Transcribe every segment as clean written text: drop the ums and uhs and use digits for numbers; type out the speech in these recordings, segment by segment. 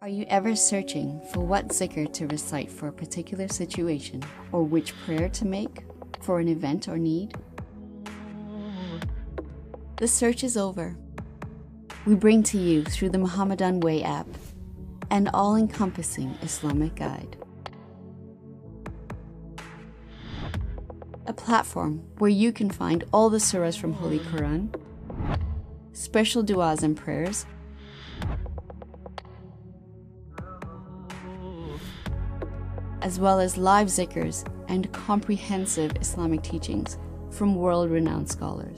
Are you ever searching for what zikr to recite for a particular situation, or which prayer to make for an event or need? The search is over. We bring to you through the Muhammadan Way app an all-encompassing Islamic guide. A platform where you can find all the surahs from Holy Quran, special du'as and prayers, as well as live zikrs and comprehensive Islamic teachings from world-renowned scholars.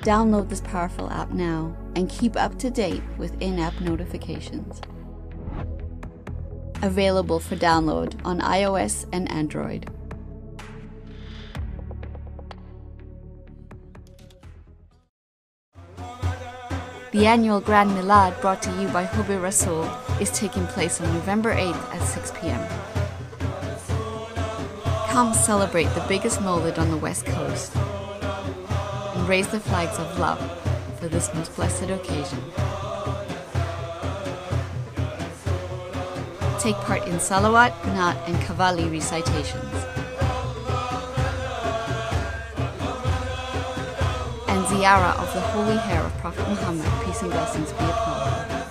Download this powerful app now and keep up to date with in-app notifications. Available for download on iOS and Android. The annual Grand Milad, brought to you by Hubbi Rasool, is taking place on November 8th at 6 p.m. Come celebrate the biggest Mawlid on the West Coast and raise the flags of love for this most blessed occasion. Take part in Salawat, Qanaat and Qawwali recitations, and ziyarah of the holy hair of Prophet Muhammad, peace and blessings be upon him.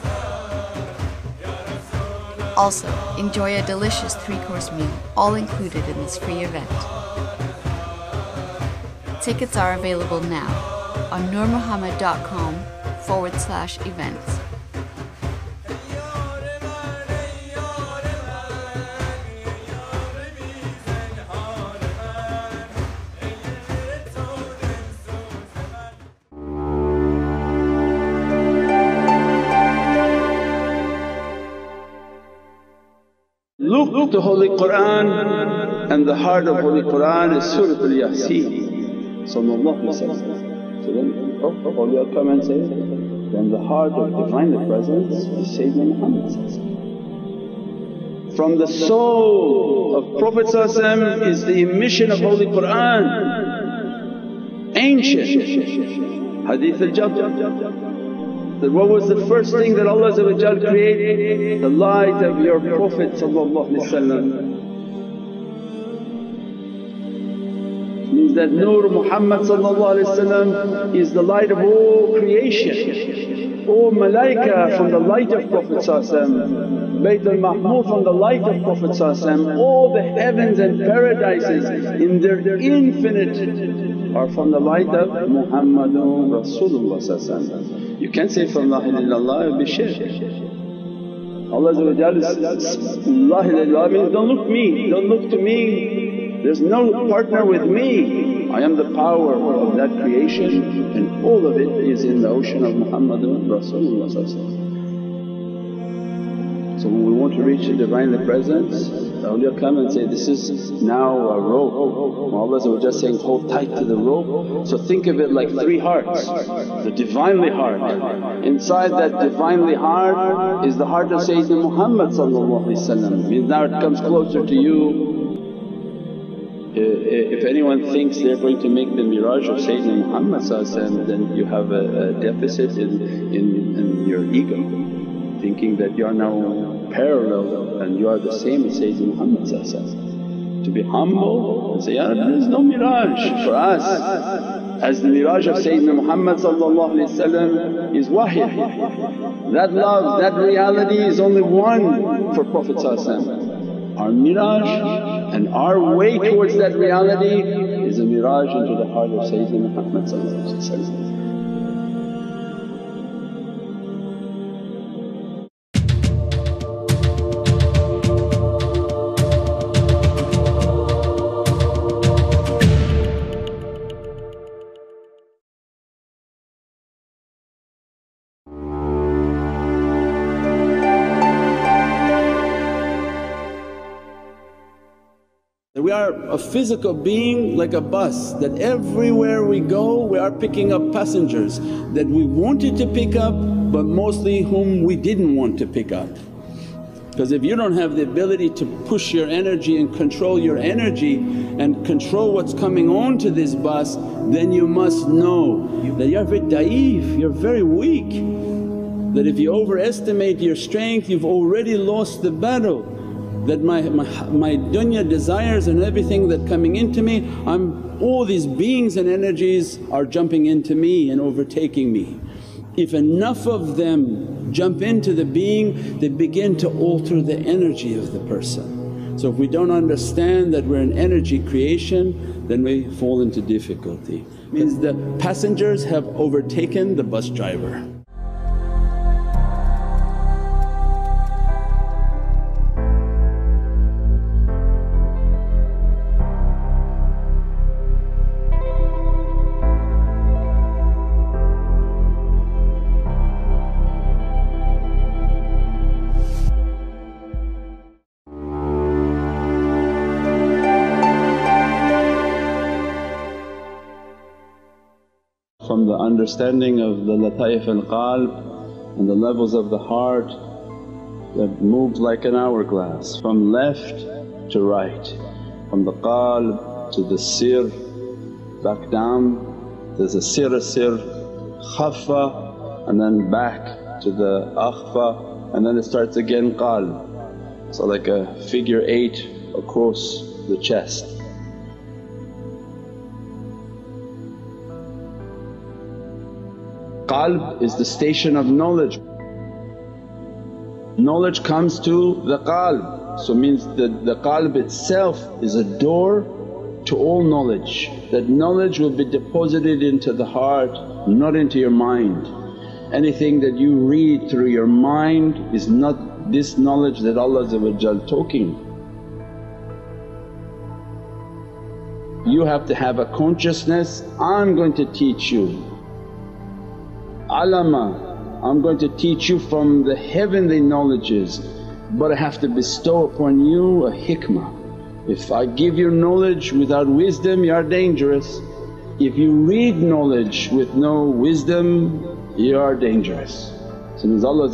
Also, enjoy a delicious 3-course meal, all included in this free event. Tickets are available now on nurmuhammad.com/events. Look to Holy Quran, and the heart of Holy Quran is Surah Al-Yasin. So then awliya come and say, then the heart of Divinely Presence is Sayyidina Muhammad. From the soul of Prophet is the emission of Holy Quran, ancient Hadith al-Jabr. That what was the first thing that Allah created? The light of your Prophet. Means that Nur Muhammad is the light of all creation. All malaika from the light of Prophet, Bayt al-Mahmud from the light of Prophet, all the heavens and paradises in their infinite are from the light of Muhammadun Rasulullah. You can't say from La ilaha illallah, it will be shirk. Allah says, La ilaha illallah means don't look me, don't look to me, there's no partner with me. I am the power of that creation, and all of it is in the ocean of Muhammadun Rasulullah. So when we want to reach the Divinely Presence, the awliya come and say, this is now a rope. Allah just saying, hold tight to the rope. So think of it like 3 hearts, the Divinely heart. Inside that Divinely heart is the heart of Sayyidina Muhammad. Means now it comes closer to you. If anyone thinks they're going to make the mirage of Sayyidina Muhammad, then you have a deficit in your ego, thinking that you are now parallel and you are the same as Sayyidina Muhammad. To be humble and say, Ya Rabbi, there is no mirage for us, as the mirage of Sayyidina Muhammad is wahy. That love, that reality is only one for Prophet. Our mirage and our way towards that reality is a mirage into the heart of Sayyidina Muhammad. We are a physical being like a bus, that everywhere we go we are picking up passengers that we wanted to pick up, but mostly whom we didn't want to pick up. Because if you don't have the ability to push your energy and control your energy and control what's coming on to this bus, then you must know that you're very daif, you're very weak. That if you overestimate your strength you've already lost the battle. That my dunya desires and everything that coming into me, all these beings and energies are jumping into me and overtaking me. If enough of them jump into the being, they begin to alter the energy of the person. So if we don't understand that we're an energy creation, then we fall into difficulty. Means the passengers have overtaken the bus driver. From the understanding of the lataif al-qalb and the levels of the heart that moves like an hourglass from left to right, from the qalb to the sir, back down there's a sir, khaffa, and then back to the akhfa, and then it starts again qalb. So like a figure 8 across the chest. Qalb is the station of knowledge. Knowledge comes to the qalb, so means that the qalb itself is a door to all knowledge. That knowledge will be deposited into the heart, not into your mind. Anything that you read through your mind is not this knowledge that Allah talking. You have to have a consciousness, I'm going to teach you. Alama, I'm going to teach you from the heavenly knowledges, but I have to bestow upon you a hikmah. If I give you knowledge without wisdom, you are dangerous. If you read knowledge with no wisdom, you are dangerous. So means Allah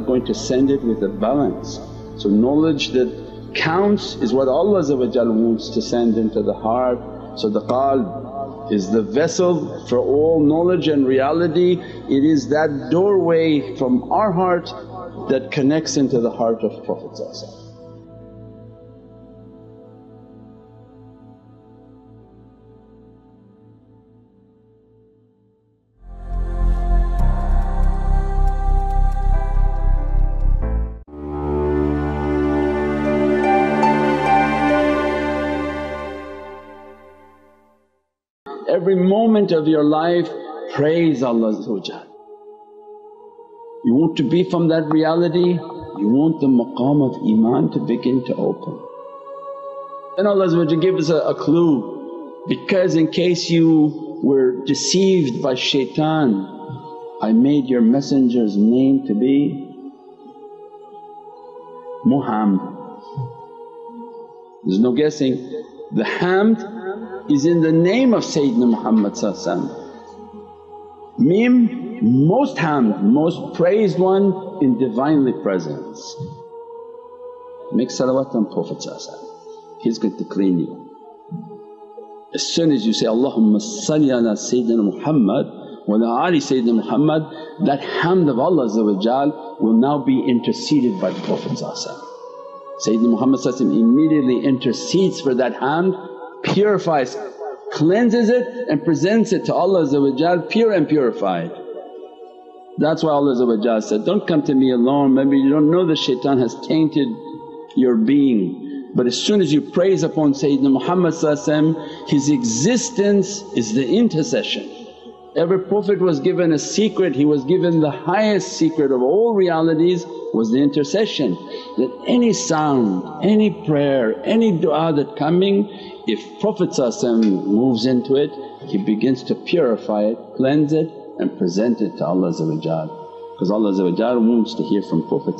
going to send it with a balance. So knowledge that counts is what Allah wants to send into the heart. So the qalb is the vessel for all knowledge and reality. It is that doorway from our heart that connects into the heart of Prophet. Every moment of your life praise Allah. You want to be from that reality, you want the maqam of iman to begin to open. Then Allah give us a clue, because in case you were deceived by shaitan, I made your messenger's name to be Muhammad. There's no guessing. The hamd is in the name of Sayyidina Muhammad. Mim, most hamd, most praised one in Divinely Presence. Make salawat on Prophet, he's going to clean you. As soon as you say, Allahumma salli ala Sayyidina Muhammad wa ala ali Sayyidina Muhammad, that hamd of Allah will now be interceded by the Prophet. Sayyidina Muhammad immediately intercedes for that hamd, purifies, cleanses it and presents it to Allah pure and purified. That's why Allah said, don't come to me alone, maybe you don't know the shaitan has tainted your being. But as soon as you praise upon Sayyidina Muhammad, his existence is the intercession. Every Prophet was given a secret, he was given the highest secret of all realities was the intercession. That any sound, any prayer, any du'a that coming, if Prophet moves into it, he begins to purify it, cleanse it and present it to Allah, because Allah wants to hear from Prophet.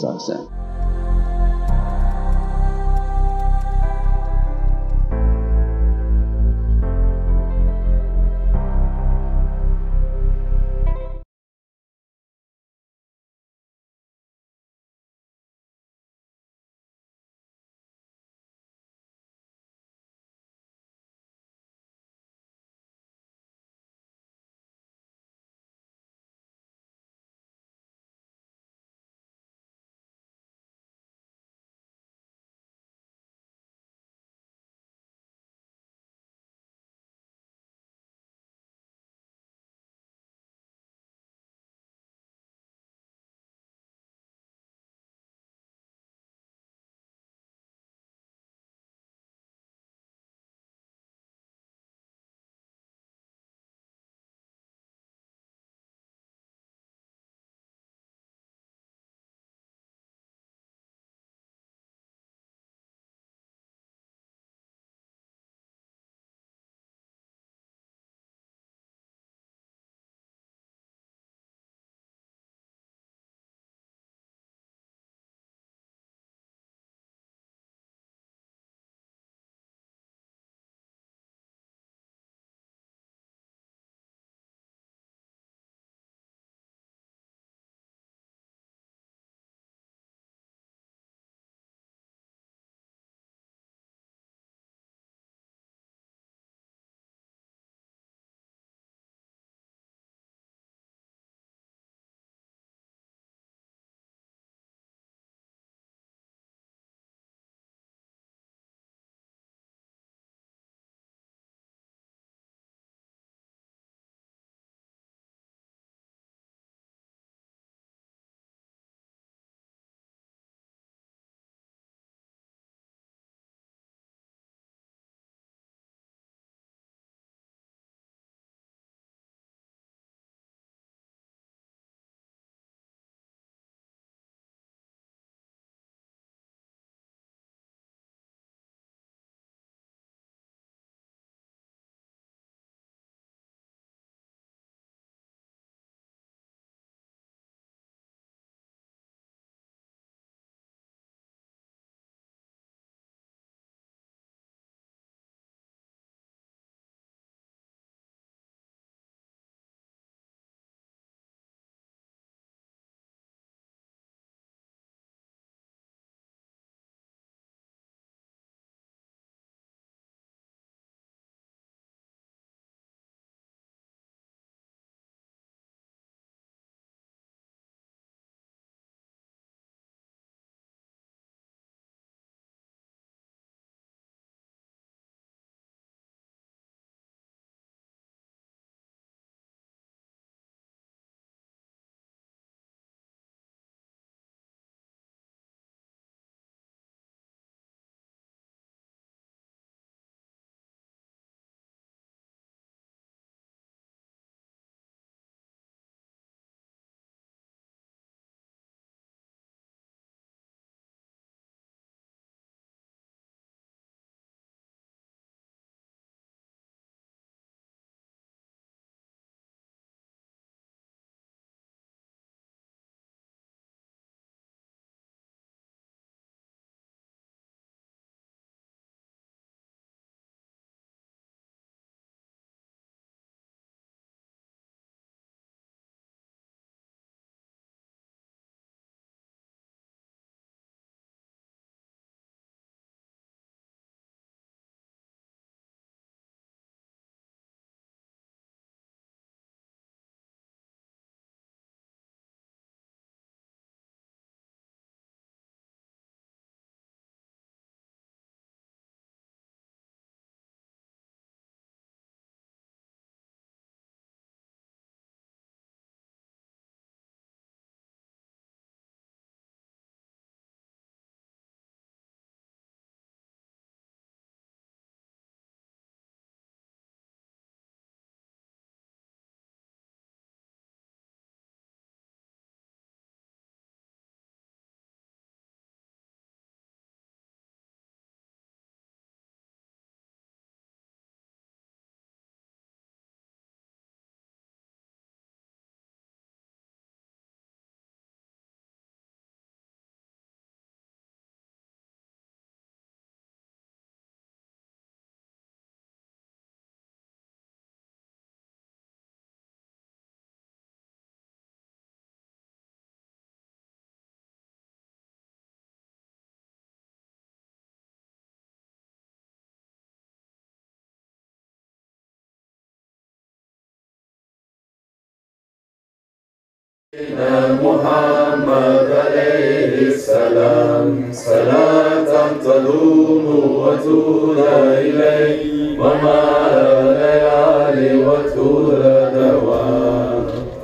محمد عليه السلام صلاة تدوم وتولى إليه ومع الليالي وطول دوام.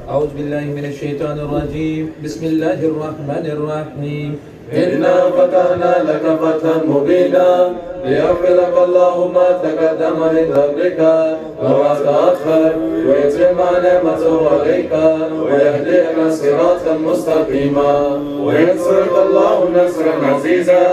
أعوذ بالله من الشيطان الرجيم. بسم الله الرحمن الرحيم. إنا فتحنا لك فتحا مبينا ليغفر لك الله ما تقدم من ذنبك وما تأخر ويتم نعمته عليك ويهديك صراطا مستقيما وينصرك الله نصرا عزيزا.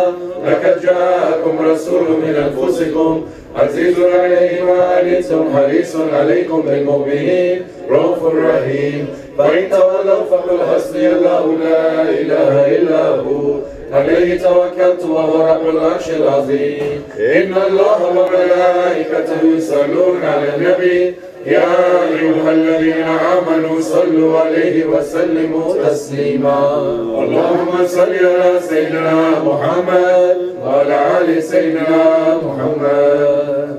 لقد جاءكم رسول من أنفسكم عزيز عليه ما عنتم حريص عليكم بالمؤمنين رؤوف رحيم. فإن تولوا فقل حسبي الله لا إله إلا هو عليه توكلت وهو رب العرش العظيم. إن الله وملائكته يصلون على النبي يا أيها الذين آمنوا صلوا عليه وسلموا تسليما. اللهم صل على سيدنا محمد وعلى آل سيدنا محمد.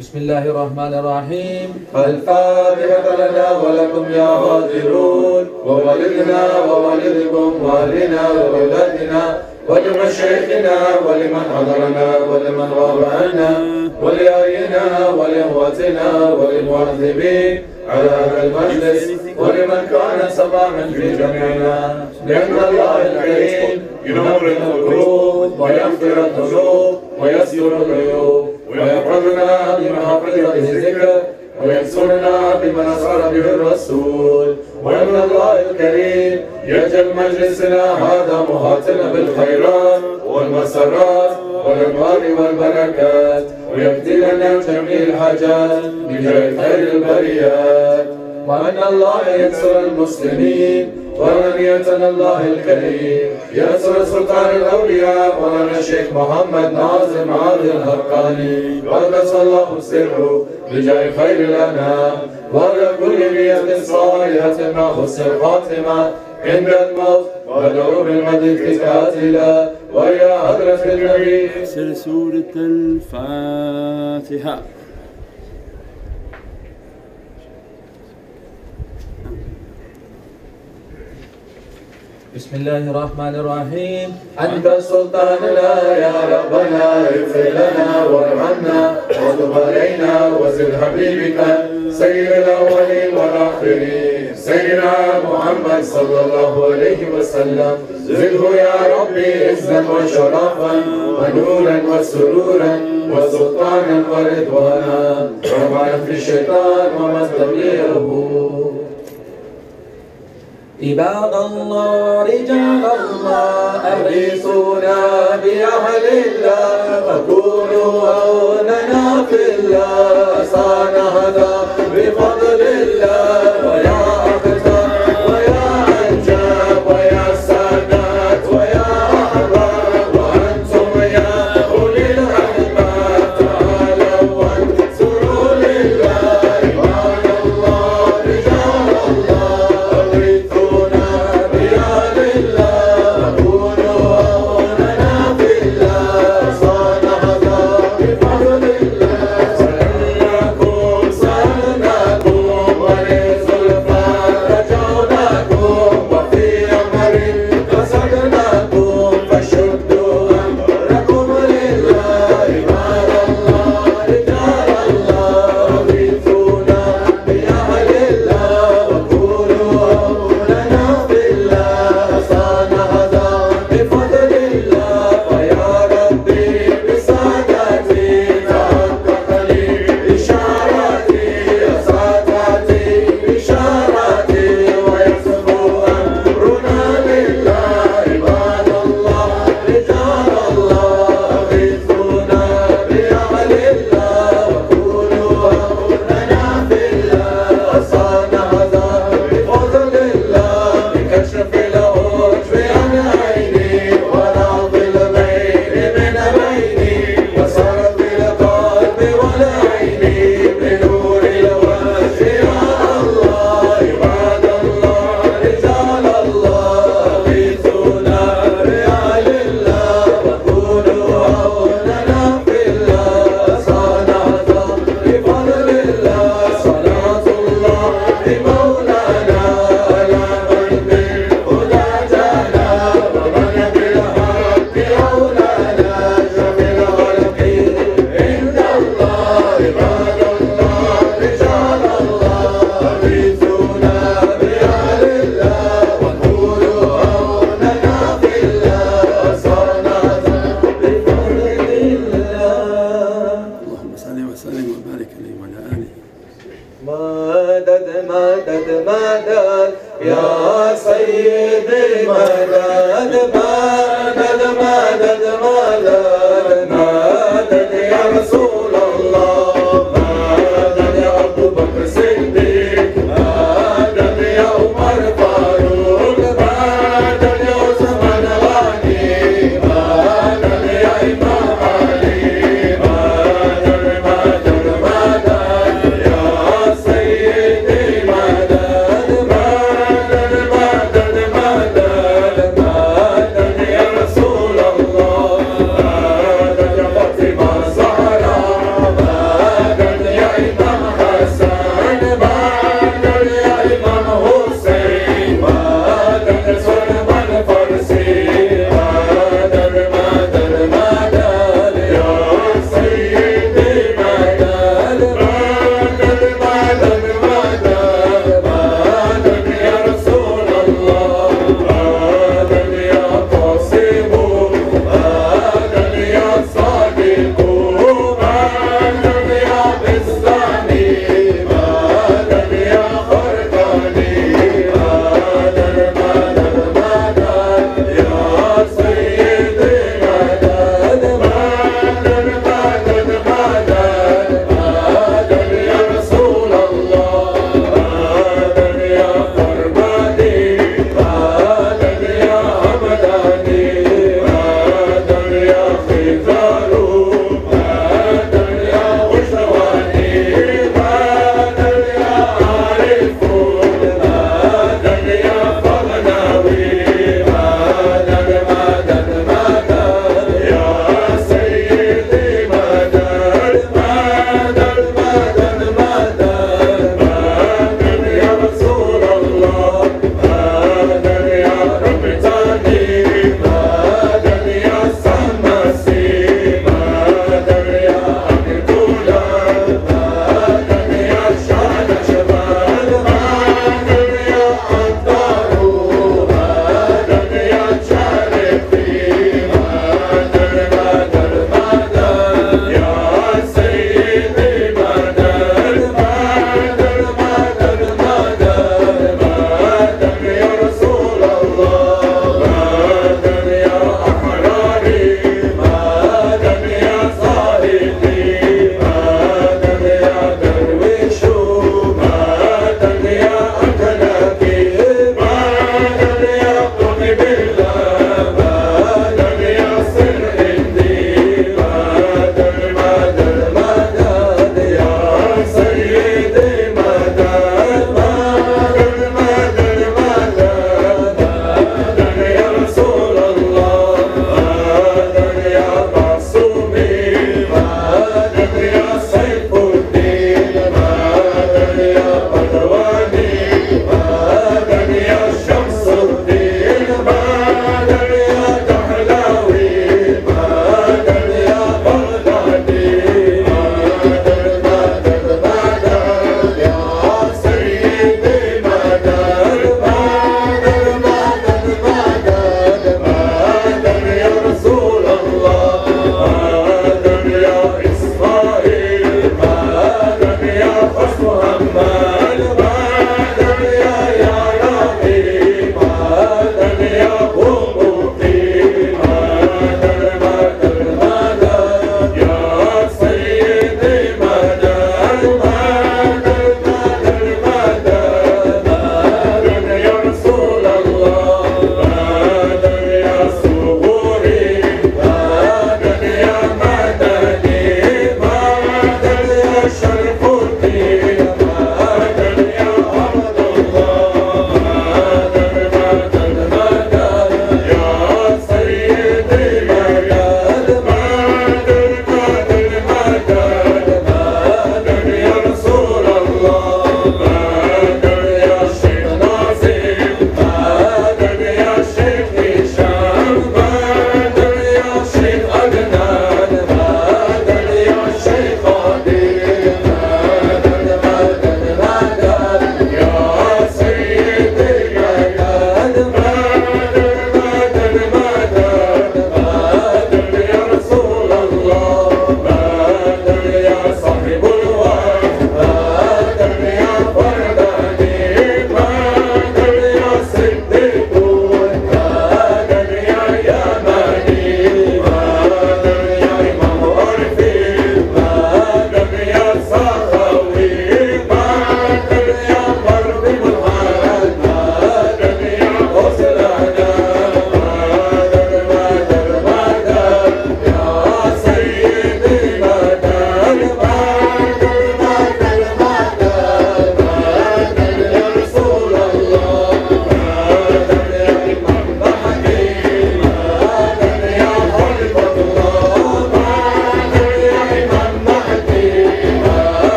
بسم الله الرحمن الرحيم. الفاتحة لنا ولكم يا حاضرون ووالدنا ووالدكم وأهلنا وأولادنا ولمشايخنا ولمن حضرنا ولمن غاب عنا ولأهلنا ولأمواتنا وللمعذبين على هذا المجلس ولمن كان سببا في جميعنا. لأن الله الكريم ينور القلوب ويغفر الذنوب ويستر العيوب ويحفظنا بمحافظة الذكر وينصرنا بما نصر به الرسول. وأن الله الكريم يجعل مجلسنا هذا محاطنا بالخيرات والمسرات والأنوار والبركات ويقضي لنا جميع الحاجات بجاه خير البريات. وأن الله ينصر المسلمين وأن يتنا الله الكريم ينصر سلطان الأولياء وأن الشيخ محمد ناظم عادل الحقاني قدس الله سره بجاه خير الأنام. وعلى كل نية صالحة مع حسن الخاتمة عند الموت ودعو بالمدد كتاتنا ويا حضرة النبي. سورة الفاتحة. بسم الله الرحمن الرحيم. أنت سلطاننا يا ربنا اغفر لنا وارحمنا وتب علينا وزد حبيبك سيد الأولين والآخرين سيدنا محمد صلى الله عليه وسلم. زده يا ربي عزا وشرفا ونورا وسرورا وسلطانا ورضوانا وما في الشيطان وما استوليه. عباد الله رجال الله أغيثونا بأهل الله فكونوا عوننا في الله سنهدى بفضل الله. ويا أخطر ويا أنجاب ويا سادات ويا أحباب وأنتم يا أولي الأحباب تعالوا وانصروا لله. عباد الله رجال الله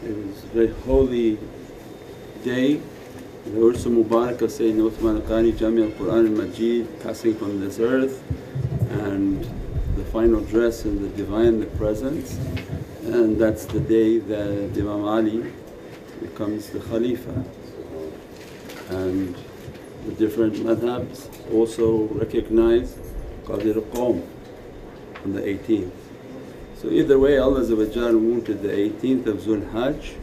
It was a very holy day. The Urs Mubarak of Sayyidina Uthman al-Qani Jami al-Qur'an al-Majid passing from this earth, and the final dress in the Divine Presence, and that's the day that Imam Ali becomes the Khalifa. And the different madhabs also recognize Qadir al-Qawm on the 18th. So either way Allah wanted the 18th of Zul Hajj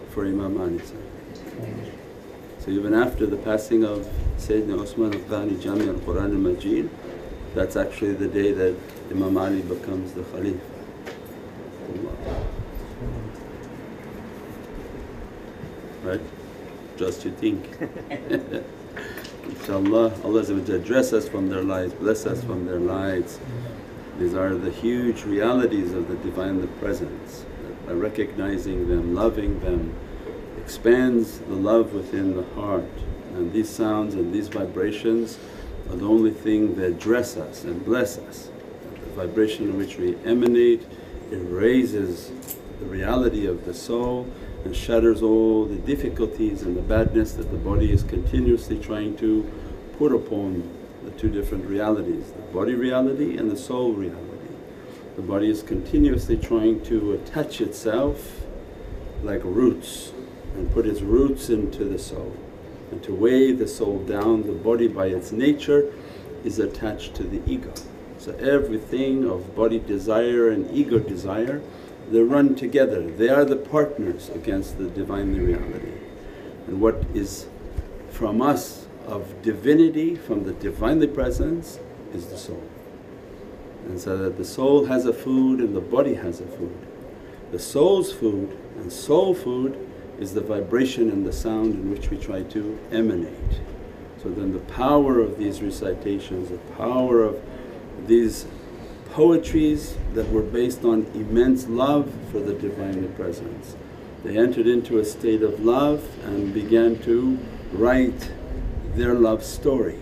for Imam Ali. So even after the passing of Sayyidina Usman al-Qani Jami al-Qur'an al-Majid, that's actually the day that Imam Ali becomes the Khalifa. Right? Just you think. InshaAllah, Allah dress us from their lights, bless us from their lights. These are the huge realities of the Divine Presence. By recognizing them, loving them, expands the love within the heart, and these sounds and these vibrations are the only thing that dress us and bless us. The vibration in which we emanate, it raises the reality of the soul and shatters all the difficulties and the badness that the body is continuously trying to put upon the two different realities, the body reality and the soul reality. The body is continuously trying to attach itself like roots and put its roots into the soul, and to weigh the soul down. The body by its nature is attached to the ego. So everything of body desire and ego desire, they run together, they are the partners against the Divinely Reality. And what is from us of divinity, from the Divinely Presence, is the soul. And so that the soul has a food and the body has a food. The soul's food and soul food is the vibration and the sound in which we try to emanate. So then the power of these recitations, the power of these poetries that were based on immense love for the Divinely Presence. They entered into a state of love and began to write their love story.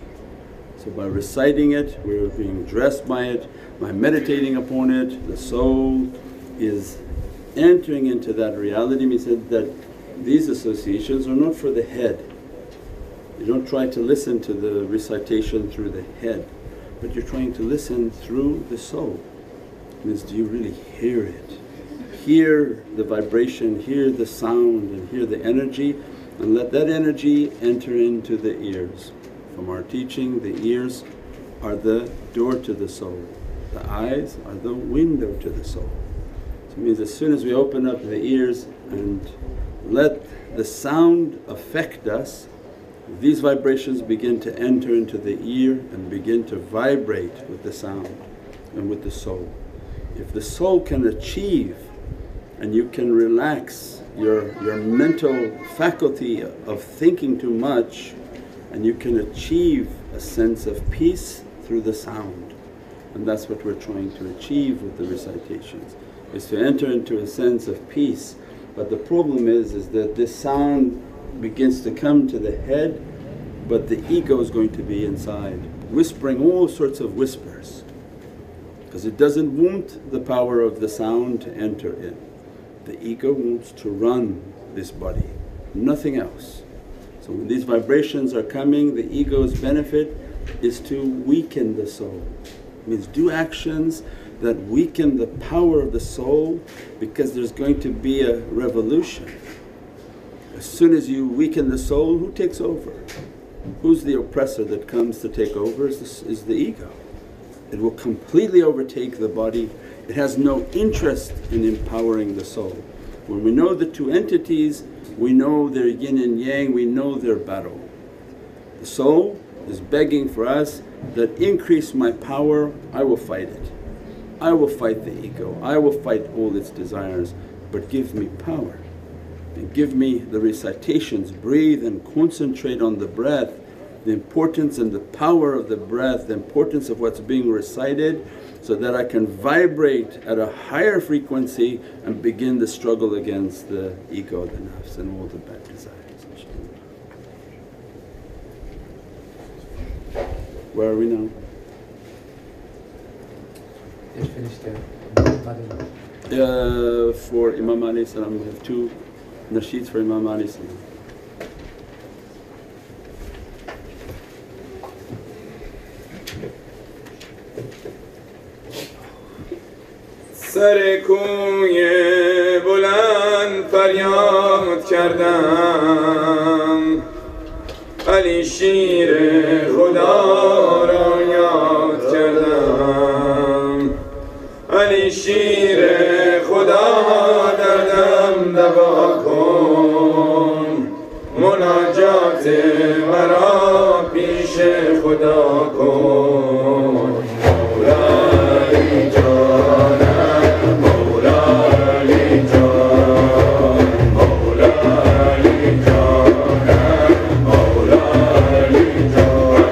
So by reciting it, we were being dressed by it, by meditating upon it, the soul is entering into that reality. We said that these associations are not for the head. You don't try to listen to the recitation through the head, but you're trying to listen through the soul. It means, do you really hear it? Hear the vibration, hear the sound and hear the energy, and let that energy enter into the ears. From our teaching, the ears are the door to the soul, the eyes are the window to the soul. So it means as soon as we open up the ears and let the sound affect us, these vibrations begin to enter into the ear and begin to vibrate with the sound and with the soul. If the soul can achieve and you can relax your mental faculty of thinking too much, and you can achieve a sense of peace through the sound, and that's what we're trying to achieve with the recitations, is to enter into a sense of peace. But the problem is that this sound begins to come to the head, but the ego is going to be inside whispering all sorts of whispers, because it doesn't want the power of the sound to enter in. The ego wants to run this body, nothing else. So when these vibrations are coming, the ego's benefit is to weaken the soul. It means do actions that weaken the power of the soul, because there's going to be a revolution. As soon as you weaken the soul, who takes over? Who's the oppressor that comes to take over? Is the ego. It will completely overtake the body. It has no interest in empowering the soul. When we know the two entities, we know their yin and yang, we know their battle. The soul is begging for us that, increase my power, I will fight it. I will fight the ego, I will fight all its desires, but give me power. And give me the recitations, breathe and concentrate on the breath, the importance and the power of the breath, the importance of what's being recited, so that I can vibrate at a higher frequency and begin the struggle against the ego, the nafs and all the bad desires, inshaAllah. Where are we now? Just finished there. For Imam alayhi salam, we have two nasheeds for Imam alayhi salam. سر کوی بلند فریاد کردم علی شیر خدا را یاد کردم علی شیر خدا دردم دوا کن مناجات مرا پیش خدا کن مولا جانم مولا جان مولا جانم مولا جان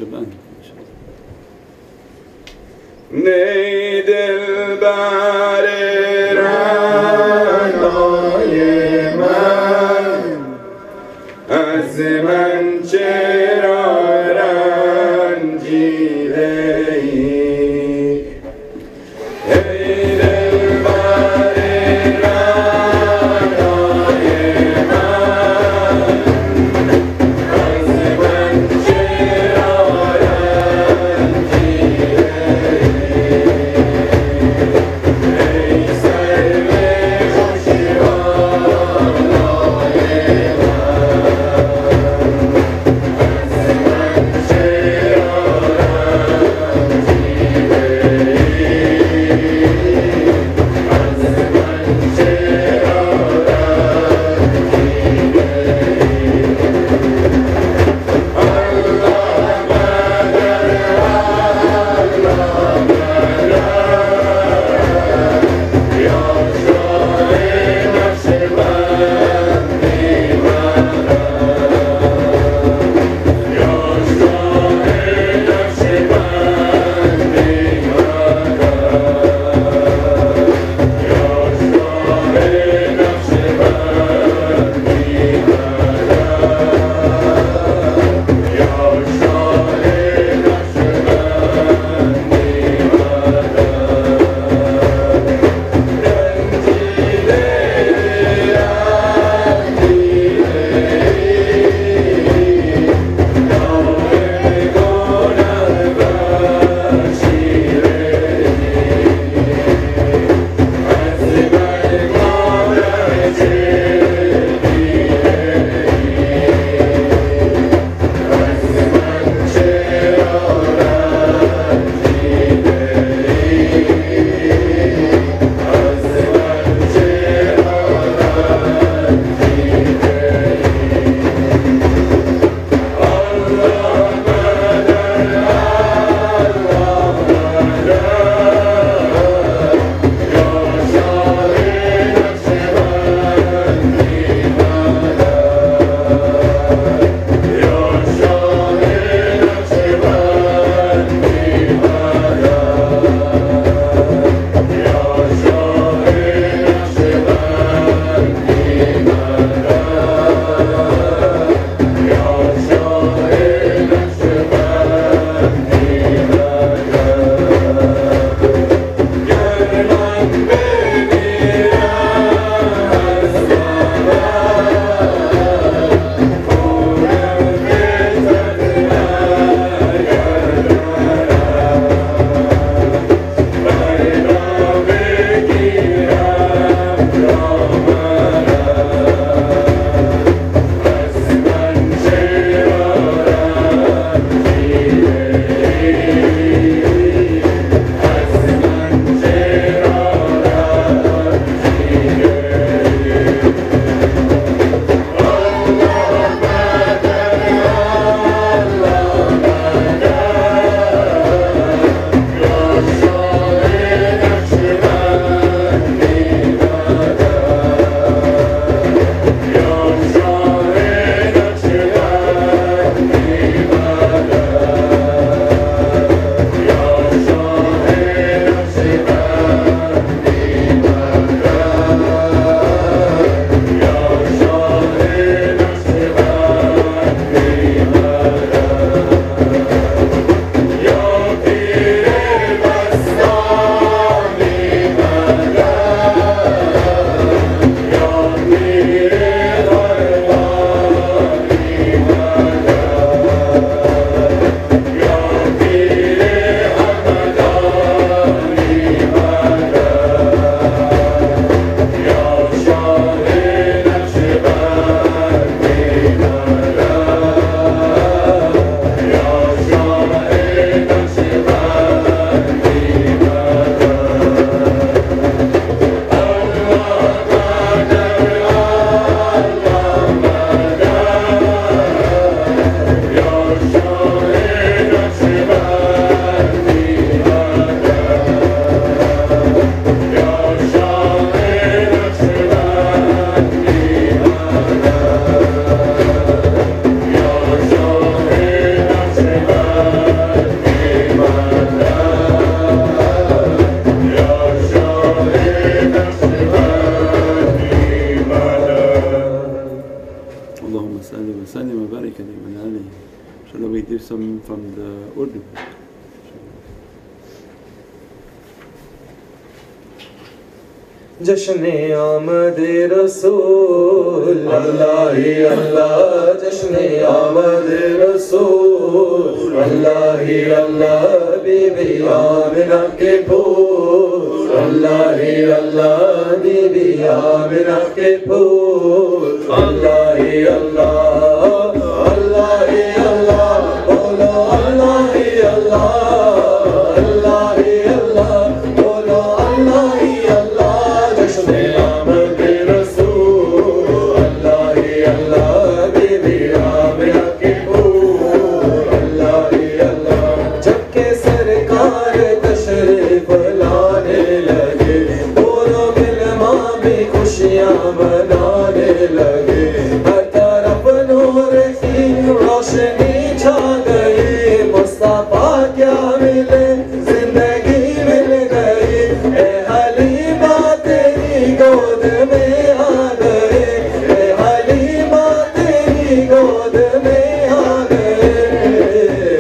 Naqshbandi. Ey dilber ranay man, az man chera ranjideyi. Ey dilber ranay man, az man chera ranjideyi. Shall we do some from the Urdu? جشن آمد رسول اللہ ہی اللہ جشن آمد رسول اللہ ہی اللہ بی بی آمنہ کے پھول اللہ ہی اللہ بی بی آمنہ کے پھول اللہ ہی اللہ اللہ ہی اللہ بولو اللہ ہی اللہ اللہ ہی اللہ بولو اللہ ہی اللہ منانے لگے ہر طرف نور کی روشنی چھا گئی مصطفیٰ کیا ملے زندگی مل گئی اے حلیمہ تیری گود میں آ گئے اے حلیمہ تیری گود میں آ گئے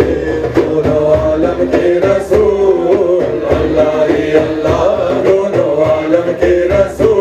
دونوں عالم کے رسول اللہ ہی اللہ دونوں عالم کے رسول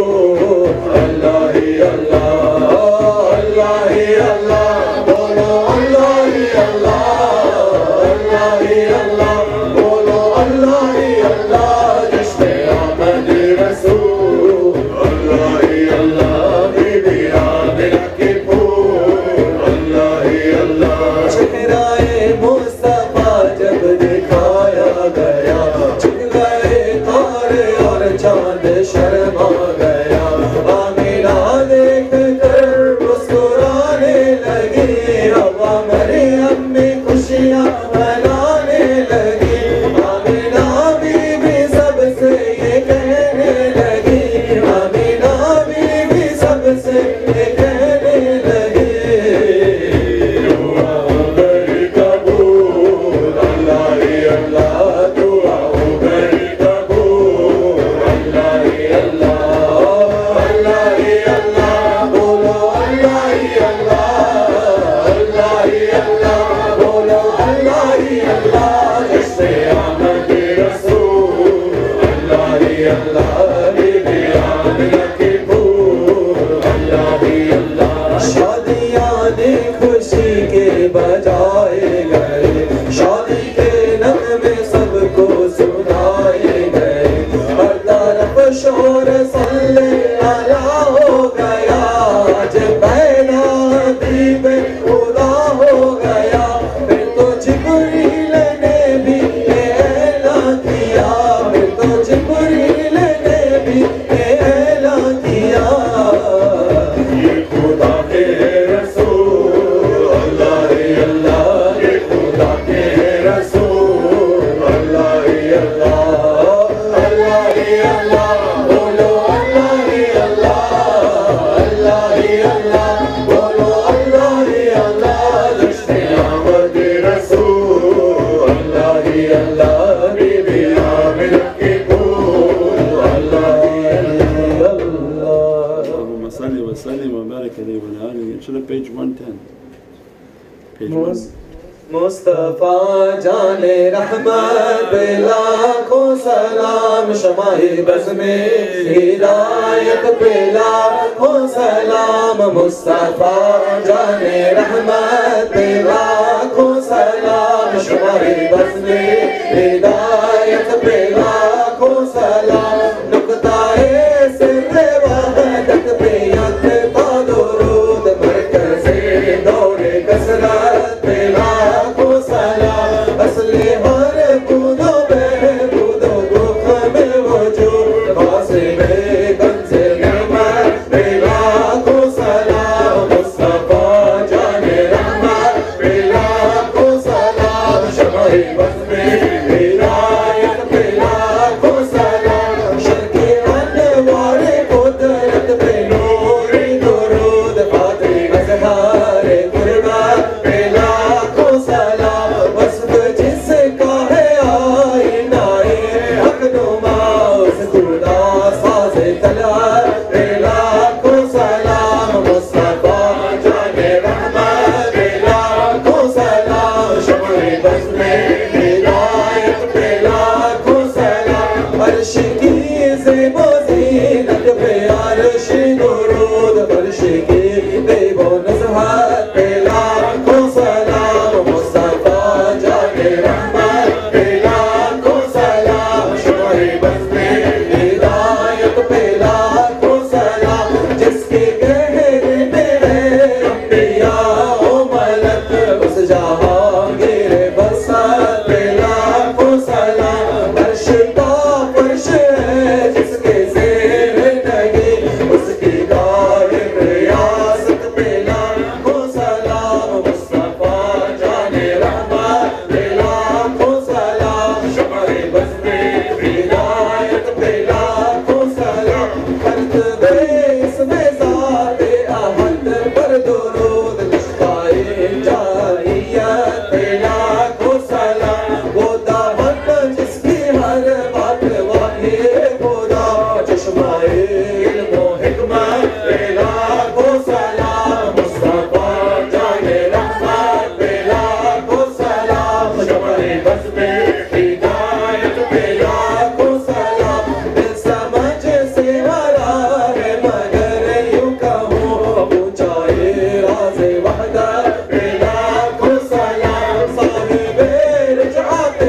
Page 110. مصطفیٰ جان رحمت پہ لاکھوں سلام شمع بزم ہدایت پہ لاکھوں سلام مصطفیٰ جان رحمت پہ لاکھوں سلام شمع بزم ہدایت پہ لاکھوں سلام نقطہ سر وحدت پہ یکتا درود مرکز دور کثرت پہ لاکھوں سلام اصل ہر بود و بہبود و دکھ میں وجود قاسم کنز نعمت پہ لاکھوں سلام مصطفیٰ جان رحمت پہ لاکھوں سلام شمع بزم ہدایت پہ لاکھوں سلام شرک انوار قدرت پہ نور درود فاتح اظہار قربت پہ لاکھوں سلام وصف جس کا ہے آئینہ حق نما اس خدا ساز طلعت پہ لاکھوں سلام مصطفیٰ جان رحمت پہ لاکھوں سلام دے اس میں ذات احد پر درود لشکائے جاہیت پہ لاکھوں سلام وہ دعوت جس کی ہر بات وحی خدا چشمائے علم و حکمت پہ لاکھوں سلام مصطفیٰ جان رحمت پہ لاکھوں سلام شمع بس پہ ہدایت پہ لاکھوں سلام دل سمجھ سے ورا ہے مگر یوں کہوں اونچائے راز وحدت پہ لاکھوں سلام صاحب رجعت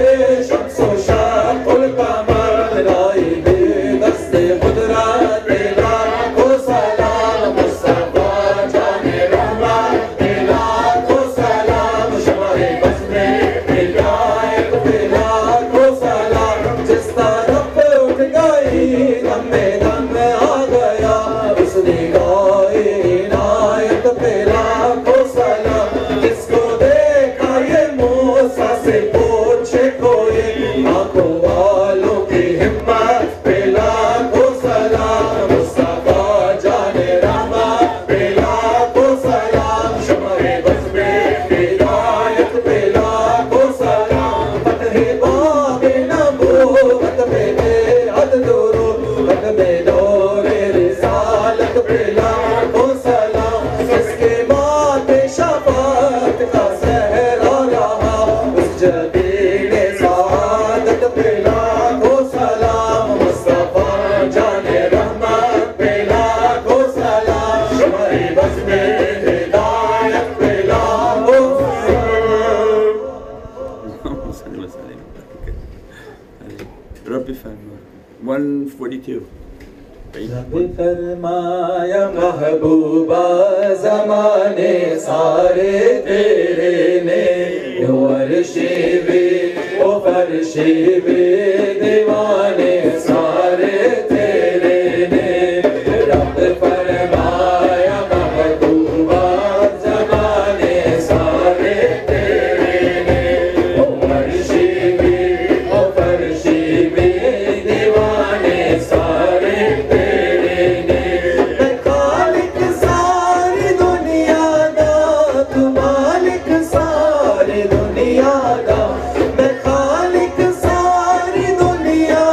شمس و شق القمر لائی بے دست قدرت پہ لاکھوں سلام مصطفیٰ جان رحمت پہ لاکھوں سلام شمع بس میں ہدایت پہ لاکھوں سلام جس طرف اٹھ گئی دم دم آ گیا اس نگاہ عنایت پہ لاکھوں سلام جس کو دیکھا یہ موسیٰ سے پوچھے کوئی آنکھوں والوں کی ہمت پہ لاکھوں سلام مصطفیٰ جان رحمت پہ لاکھوں سلام شمع بس میں ہدایت پہ لاکھوں سلام فتح باب نبوت پہ بے حد درود ختم دور رسالت پہ لاکھوں سلام اس کے بعد شفاعت کا صحرا رہا اس جبین سعادت پہ لاکھوں سلام مصطفیٰ جان رحمت پہ لاکھوں سلام شمع بس میں ہدایت پہ لاکھوں سلام اللهم صل وسلم ربي فهم 142 رب فرمایا محبوبہ زمانے سارے تیرے نے وہ عرشی بھی وہ فرشی بھی دیوانے سارے تیرے نے رب فرمایا محبوبہ زمانے سارے تیرے نے وہ عرشی بھی وہ فرشی بھی دیوانے سارے تیرے نے میں خالق ساری دنیا دا تو مالک ساری دنیا دا میں خالق ساری دنیا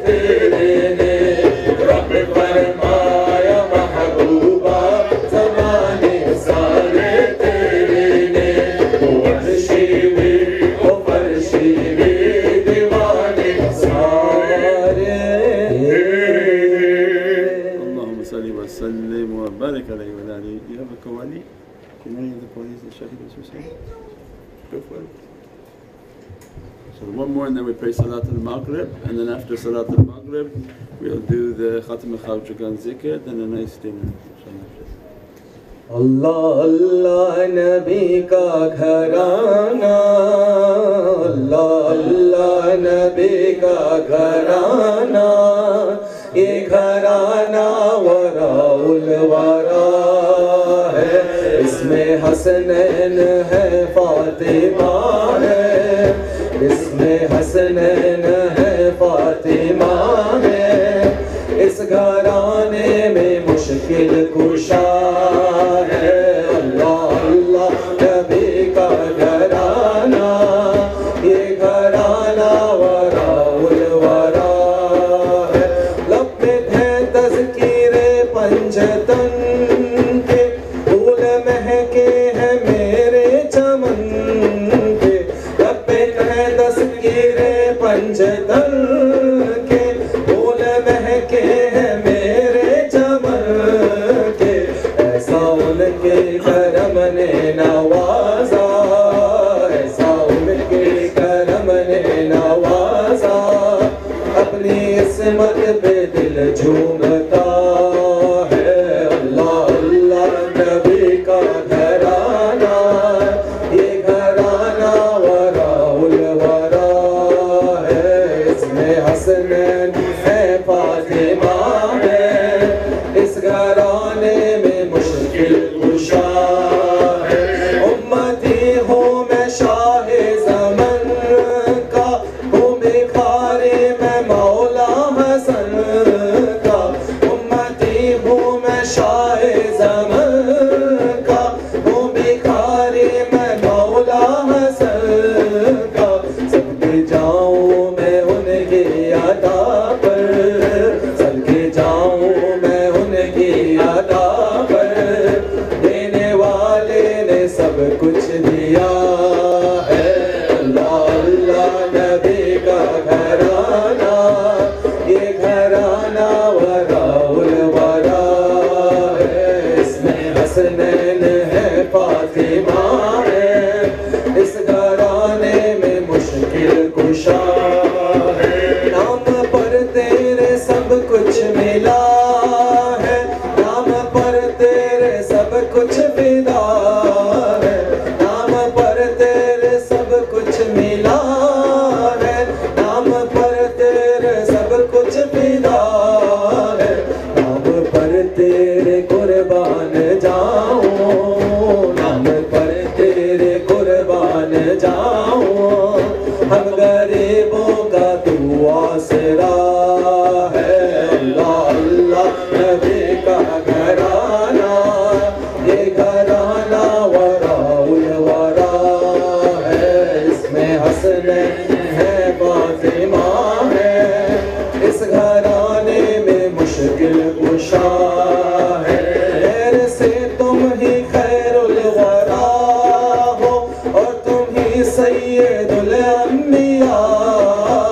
تیرے نے رب فرمایا محبوبہ زمانے سارے تیرے نے وہ عرشی بھی وہ فرشی بھی دیوانے سارے اللهم صل وسلم وبارك عليه وعلى آله. You have a Qawwali? Can any of the Qawalis that Shaykh has said? Go for it. So one more and then we pray Salat al-Maghrib, and then after Salat al-Maghrib we'll do the Khatam al-Khawjagan zikr, then a nice dinner. اللہ اللہ نبی کا گھرانہ اللہ اللہ نبی کا گھرانہ یہ گھرانہ وراء الورا ہے اس میں حسنین ہے فاطمہ ہے اس میں حسنین ہے فاطمہ ہے اس گھرانے میں مشکل کشا ہے اللہ اللہ نبی کا گھرانہ یہ گھرانہ وراء الورا ہے لب میں ہے تذکیر پنجتن کے پھول مہکے ہیں میرے چمن کے لب میں ہے تذکیر پنجتن کے پھول مہکے ہیں میرے چمن کے ایسا ان کے کرم نے نوازا ایسا ان کے کرم نے نوازا اپنی عصمت پہ دل جھومتا ہے اللہ اللہ نبی کا گھرانہ یہ گھرانہ وراء الورا ہے اس میں حسنین ہے فاطمہ ہے اس گھرانے میں مشکل کشا ہے امتی ہوں میں شاہ زمن کا ہوں بھکاری میں مولا حسن کا امتی ہوں میں شاہ زمن کا ہوں بھکاری میں مولا حسن کا سب کے جاؤں میں ان کی ادا پر سب کے جاؤں میں ان کی ادا پر دینے والے نے سب کچھ دیا ہے اللہ اللہ نبی کا گھرانہ یہ گھرانہ وراء الورا ہے اس میں حسنین ہے فاطمہ ہے اس گھرانے میں مشکل کشا ہے نام پر تیرے سب کچھ ملا ہے نام پر تیرے سب کچھ فدا ہے نام پر تیرے سب کچھ ملا ہے نام پر تیرے سب کچھ فدا ہے نام پر تیرے قربان جاؤں نام پر تیرے قربان جاؤں ہم غریبوں کا تو آسرا ہے اللہ اللہ نبی کا گھرانہ یہ گھرانہ وراء الورا ہے اس میں حسنین ہے فاطمہ ہے اس گھرانے میں مشکل کشا ہے خیر سے تم ہی خیر الورا ہو اور تم ہی سید الانبیاء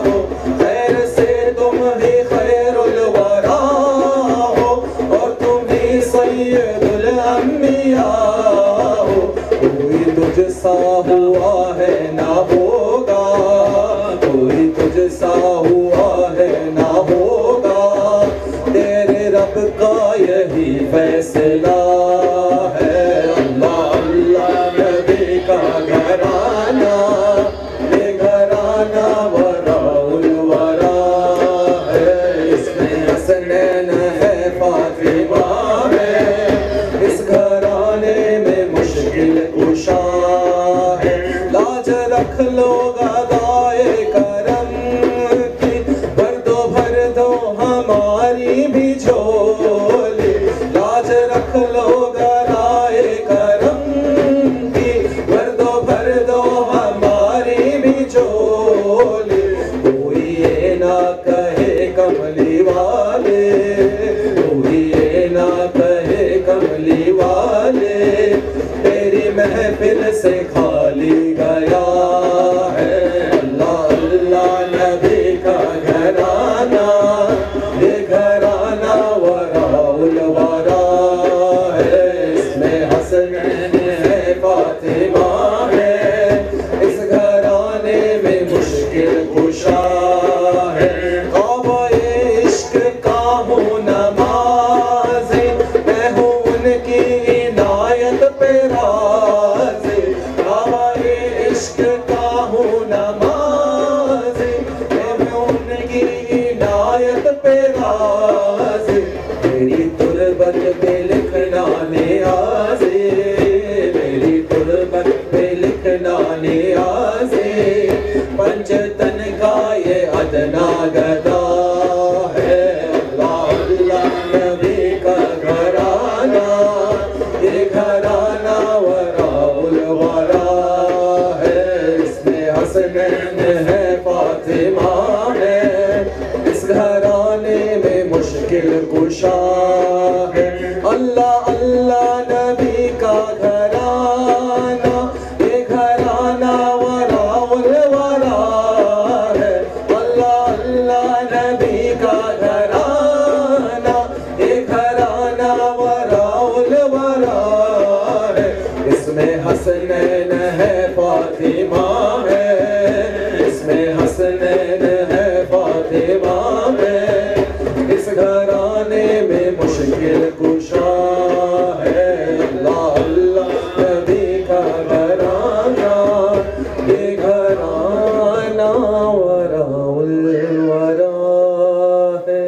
ہو خیر سے تم ہی خیر الورا ہو اور تم ہی سید الانبیاء ہو کوئی تجھ سا ہوا ہے نہ ہوگا کوئی تجھ سا ہوا ہے نہ ہوگا تیرے رب کا یہی فیصلہ ہے اللہ اللہ نبی کا گھرانہ یہ گھرانہ وراء الورا ہے اس میں حسنین ہے فاطمہ ہے اس گھرانے میں مشکل کشا ہے لاج رکھ لو گدائے کرم کی بھر دو ہماری بھی جھولی لاج رکھ لو گدائے کملی والے کوئی یہ نہ کہے کملی والے تیری محفل سے خالی گیا ہے اللہ اللہ نبی کا گھرانہ یہ گھرانہ وراء الورا ہے اس میں حسنین ہے فاطمہ ہے اس گھرانے میں مشکل کشا ہے خواب عشق کا ہوں نمازی میں ہوں ان کی عنایت پہ راضی خواب عشق کا ہوں نمازی میں ہوں ان کی عنایت پہ راضی میری تربت پہ لکھنا نیازی میری تربت پہ لکھنا نیازی پنجتن کا یہ ادنا گدا ہے اللہ اللہ نبی کا گھرانہ یہ گھرانہ وراء الورا ہے اس میں حسنین ہے فاطمہ ہے اس گھرانے میں مشکل کشا ہے اللہ اللہ نبی کا گھرانہ یہ گھرانہ وراء الورا ہے اللہ اللہ نبی کا گھرانہ یہ گھرانہ وراء الورا ہے اس میں حسنین ہے فاطمہ ہے اس میں حسنین ہے فاطمہ ہے اس گھرانے میں مشکل کشا ہے اللہ اللہ نبی کا گھرانہ یہ گھرانہ وراء الورا ہے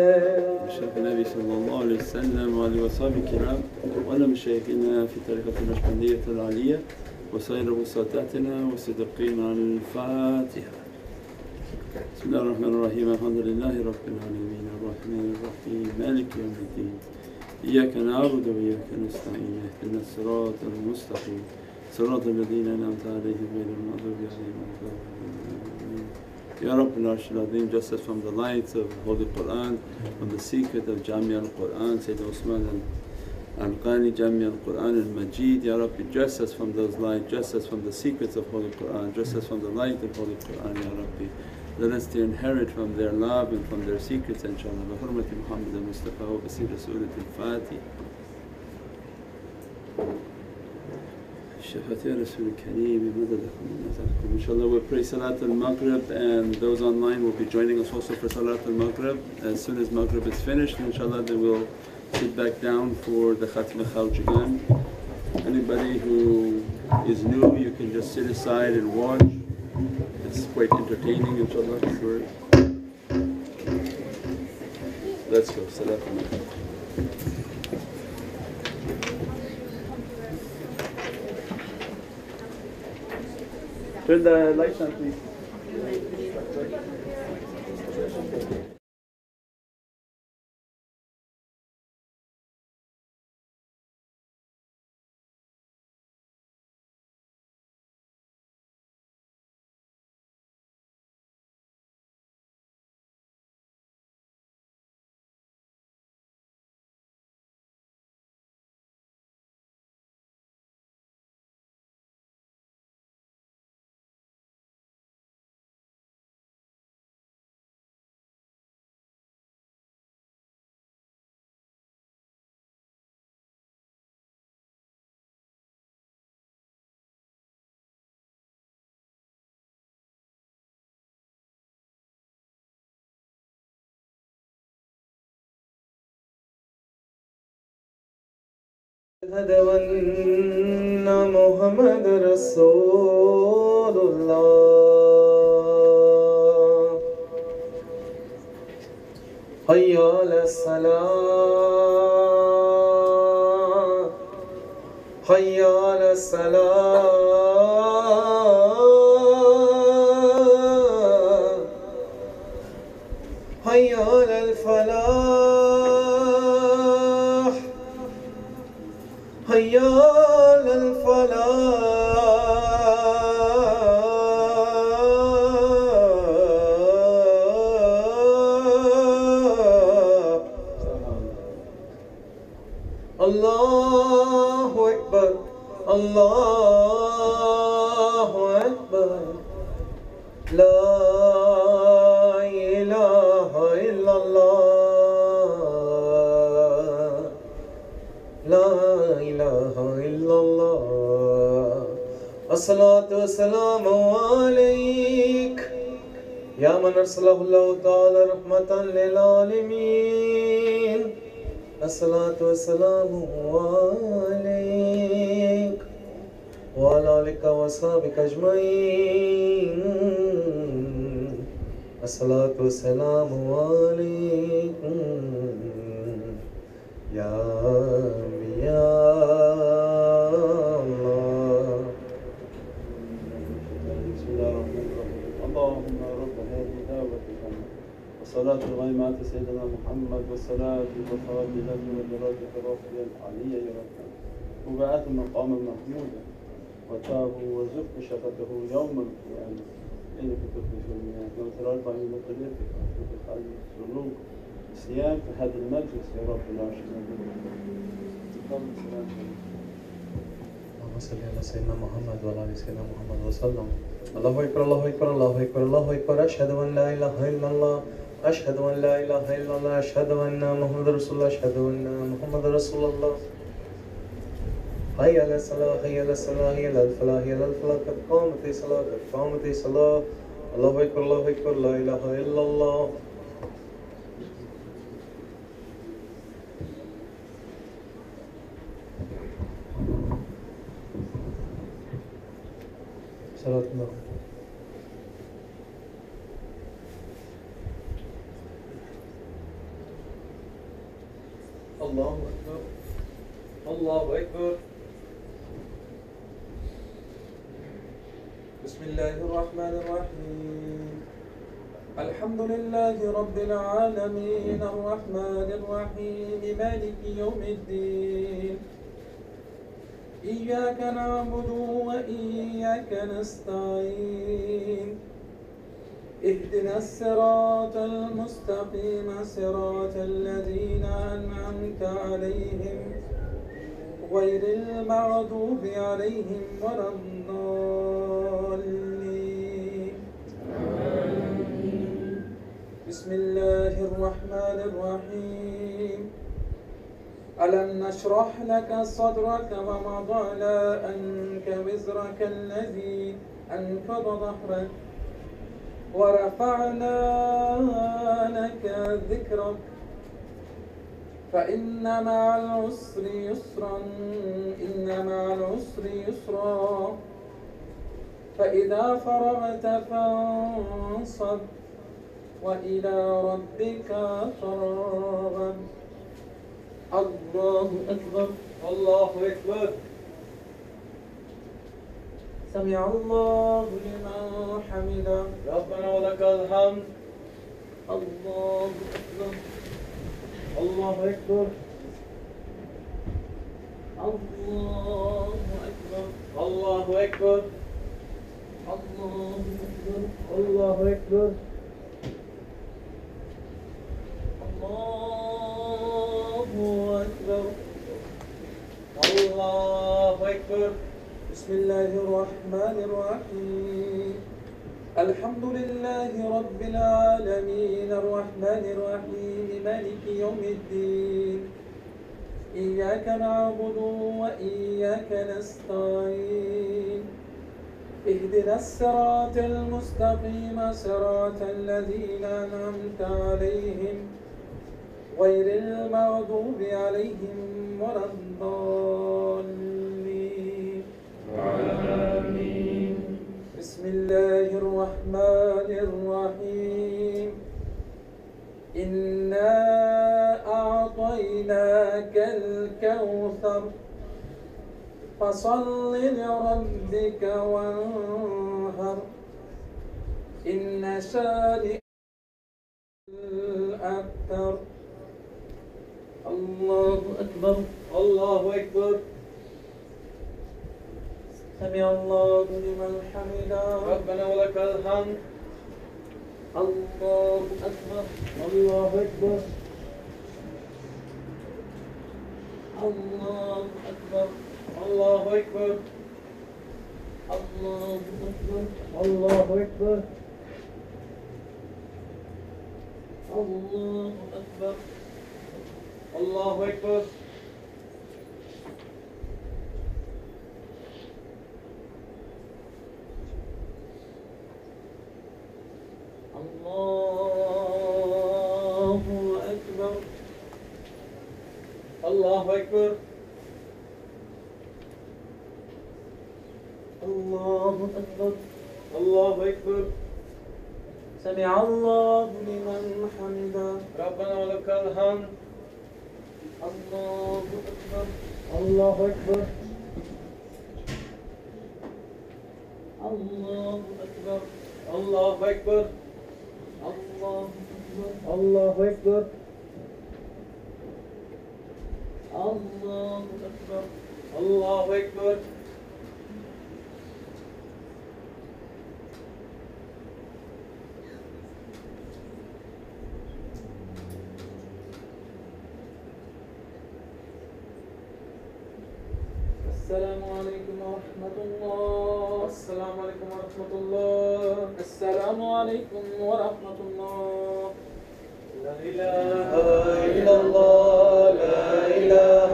شيخ النبي صلى الله عليه وسلم وعلى وصحبه الكرام وعلى مشايخنا في طريقة النقشبندية العالية وسائر وسادتنا وصديقين الفاتحة. بسم الله الرحمن الرحيم الحمد لله رب العالمين الرحمن الرحيم مالك يوم الدين إياك نعبد وإياك نستعين اهدنا الصراط المستقيم صراط الذين أنعمت عليهم غير المغضوب عليهم ولا الضالين. Ya Rabbil Arsh al-Azim, just as from the lights of Holy Quran, from the secret of Jami al-Quran, Sayyid Usman al-Qani Jami al-Quran al-Majid, Ya Rabbi, just as from those lights, just as from the secrets of Holy Quran, just as from the light of Holy Quran, Ya Rabbi, let us to inherit from their love and from their secrets, inshaAllah. Bi hurmati Muhammad al-Mustafa wa basir Rasulat al-Fatiha. Shafatia Rasul al-Kareem, madadakum wa inshaAllah we'll pray Salat al-Maghrib, and those online will be joining us also for Salat al-Maghrib. As soon as Maghrib is finished, inshaAllah, then we'll sit back down for the Khatm al-Khawj. Anybody who is new, you can just sit aside and watch. It's quite entertaining, inshaAllah. Sure. Let's go. Salat al-Maghrib. Turn the lights on, please. أشهد أن محمد رسول الله حي على الصلاة حي على الصلاة حي على الفلاح حي على الفلاح الله أكبر الله أكبر لا إله إلا الله لا إله إلا الله الصلاة والسلام عليك يا من أرسله الله تعالى رحمة للعالمين الصلاة والسلام عليك وعلى آلك وأصحابك أجمعين الصلاة والسلام عليكم يا أنبياء الله. بسم الله الرحمن الرحيم. اللهم رب هذه الدعوة التامة والصلاة الغيمة سيدنا محمد والصلاة الفاضلة ودرجة رفيع العلي ربنا وبعث مقام محمودا وتاه وزق شفته يوم القيامة إنك تخرج المياه وترفع من طريقك وتخرج السلوك الصيام في هذا المجلس يا رب العرش المجيد. اللهم صل على سيدنا محمد وعلى آل سيدنا محمد وسلم. الله أكبر الله أكبر الله أكبر الله أكبر أشهد أن لا إله إلا الله أشهد أن لا إله إلا الله أشهد أن محمد رسول الله أشهد أن محمد رسول الله. حي على الصلاة حي على الصلاة حي على الفلاح حي على الفلاح قد قامت الصلاة قد قامت الصلاة. الله أكبر الله أكبر لا إله إلا الله. صلاة الله. الله أكبر الله أكبر. بسم الله الرحمن الرحيم الحمد لله رب العالمين الرحمن الرحيم مالك يوم الدين إياك نعبد وإياك نستعين اهدنا الصراط المستقيم صراط الذين أنعمت عليهم غير المغضوب عليهم ولا الضالين. بسم الله الرحمن الرحيم ألم نشرح لك صدرك ووضعنا عنك وزرك الذي أنقض ظهرك ورفعنا لك ذكرك فإن مع العسر يسرا إن مع العسر يسرا فإذا فرغت فانصب وإلى ربك فارغب. الله أكبر الله أكبر. سمع الله لمن حمده ربنا ولك الحمد. الله أكبر الله أكبر الله أكبر الله أكبر الله أكبر الله أكبر الله أكبر الله أكبر. بسم الله الرحمن الرحيم الحمد لله رب العالمين الرحمن الرحيم مالك يوم الدين إياك نعبد وإياك نستعين اهدنا الصراط المستقيم صراط الذين أنعمت عليهم غير المغضوب عليهم ولا الضالين. آمين. بسم الله الرحمن الرحيم إنا أعطيناك الكوثر فصل لربك وانهر إن شانئك الأبتر. الله أكبر الله أكبر. سمع الله لمن حمده ربنا ولك الحمد. الله أكبر الله أكبر. الله أكبر الله أكبر الله أكبر الله أكبر الله أكبر الله أكبر الله أكبر الله أكبر الله أكبر سمع الله لمن حمده ربنا ولك الحمد الله أكبر الله أكبر الله أكبر الله أكبر الله أكبر الله أكبر الله أكبر السلام عليكم ورحمة الله السلام عليكم ورحمة الله السلام عليكم ورحمة الله لا إله إلا الله لا إله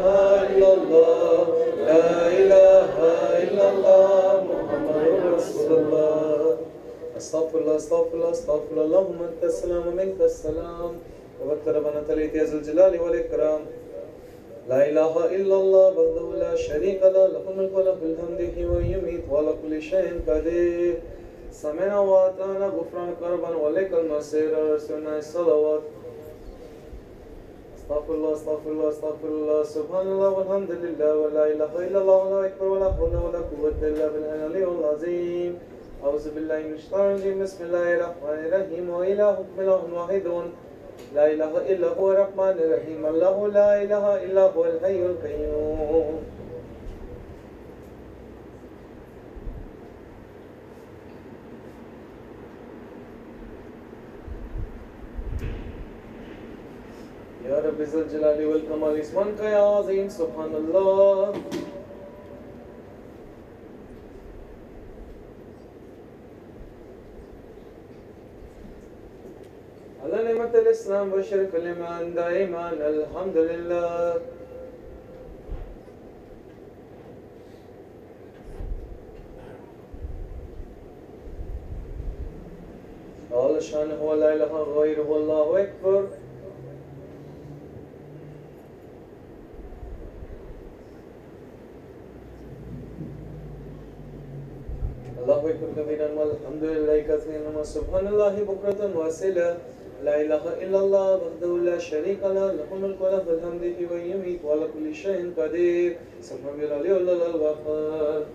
إلا الله لا إله إلا الله محمد رسول الله أستغفر الله أستغفر الله أستغفر الله اللهم أنت السلام ومنك السلام وبارك ربنا تليت يا ذو الجلال والإكرام لا إله إلا الله وحده لا شريك له له الملك وله الحمد يحيي ويميت وعلى كل شيء قدير سمعنا وأطعنا غفرانك ربنا وإليك المصير رسولنا الصلوات استغفر الله استغفر الله استغفر الله سبحان الله والحمد لله ولا إله إلا الله والله أكبر ولا حول ولا قوة إلا بالله العلي العظيم أعوذ بالله من الشيطان الرجيم بسم الله الرحمن الرحيم وإلهكم إله واحد لا إله إلا هو الرحمن الرحيم الله لا إله إلا هو الحي القيوم يا رب ذو الجلال والكمال اسمك يا عظيم سبحان الله على نعمة الإسلام والشرك الإيمان دائما الحمد لله قال شانه ولا إله غيره الله أكبر الله أكبر كبيرا والحمد لله كثيرا وسبحان الله بكرة وأصيلا لا إله إلا الله وحده لا شريك له له الملك وله الحمد يحيي ويميت وعلى كل شيء قدير سبحان الله الوهاب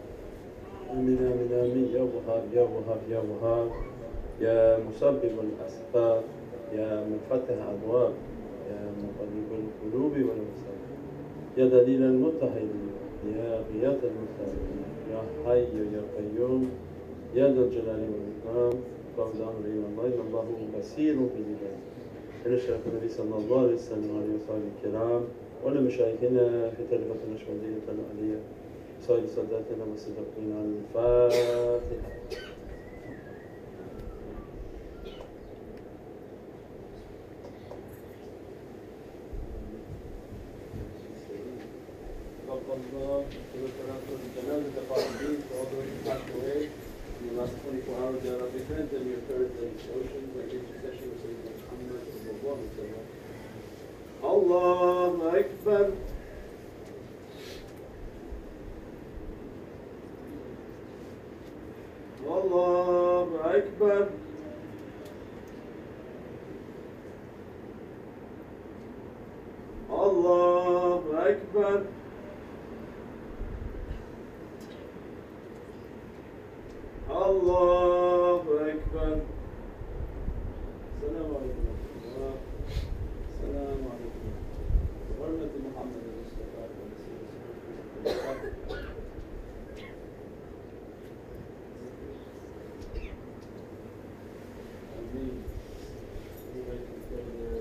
آمين آمين آمين يا وهاب يا وهاب يا وهاب يا مسبب الأسباب يا منفتح أبواب يا مقلب القلوب والأبصار يا دليل المتهمين يا غياث المستهزئين يا حي يا قيوم يا ذا الجلال والإكرام فوز أمري والله إن الله بصير بالعباد. نشرف النبي صلى الله عليه وسلم وعلى وصحبه الكرام ولمشايخنا في طريقة النقشبندية العلية سائر ساداتنا والصديقين الفاتحة. Allah, in the last 24 hours, Ya Rabbi, grant them your third ocean by the intercession of Sayyidina Muhammad sallallahu alaihi wasallam. Allahu Akbar. Allahu Akbar. Allahu Akbar. Allahu Akbar. Assalamu alaikum wa rahmatullah. Assalamu alaikum. Hurmat Muhammad al-Mustafa wa Ameen. Everybody can go there.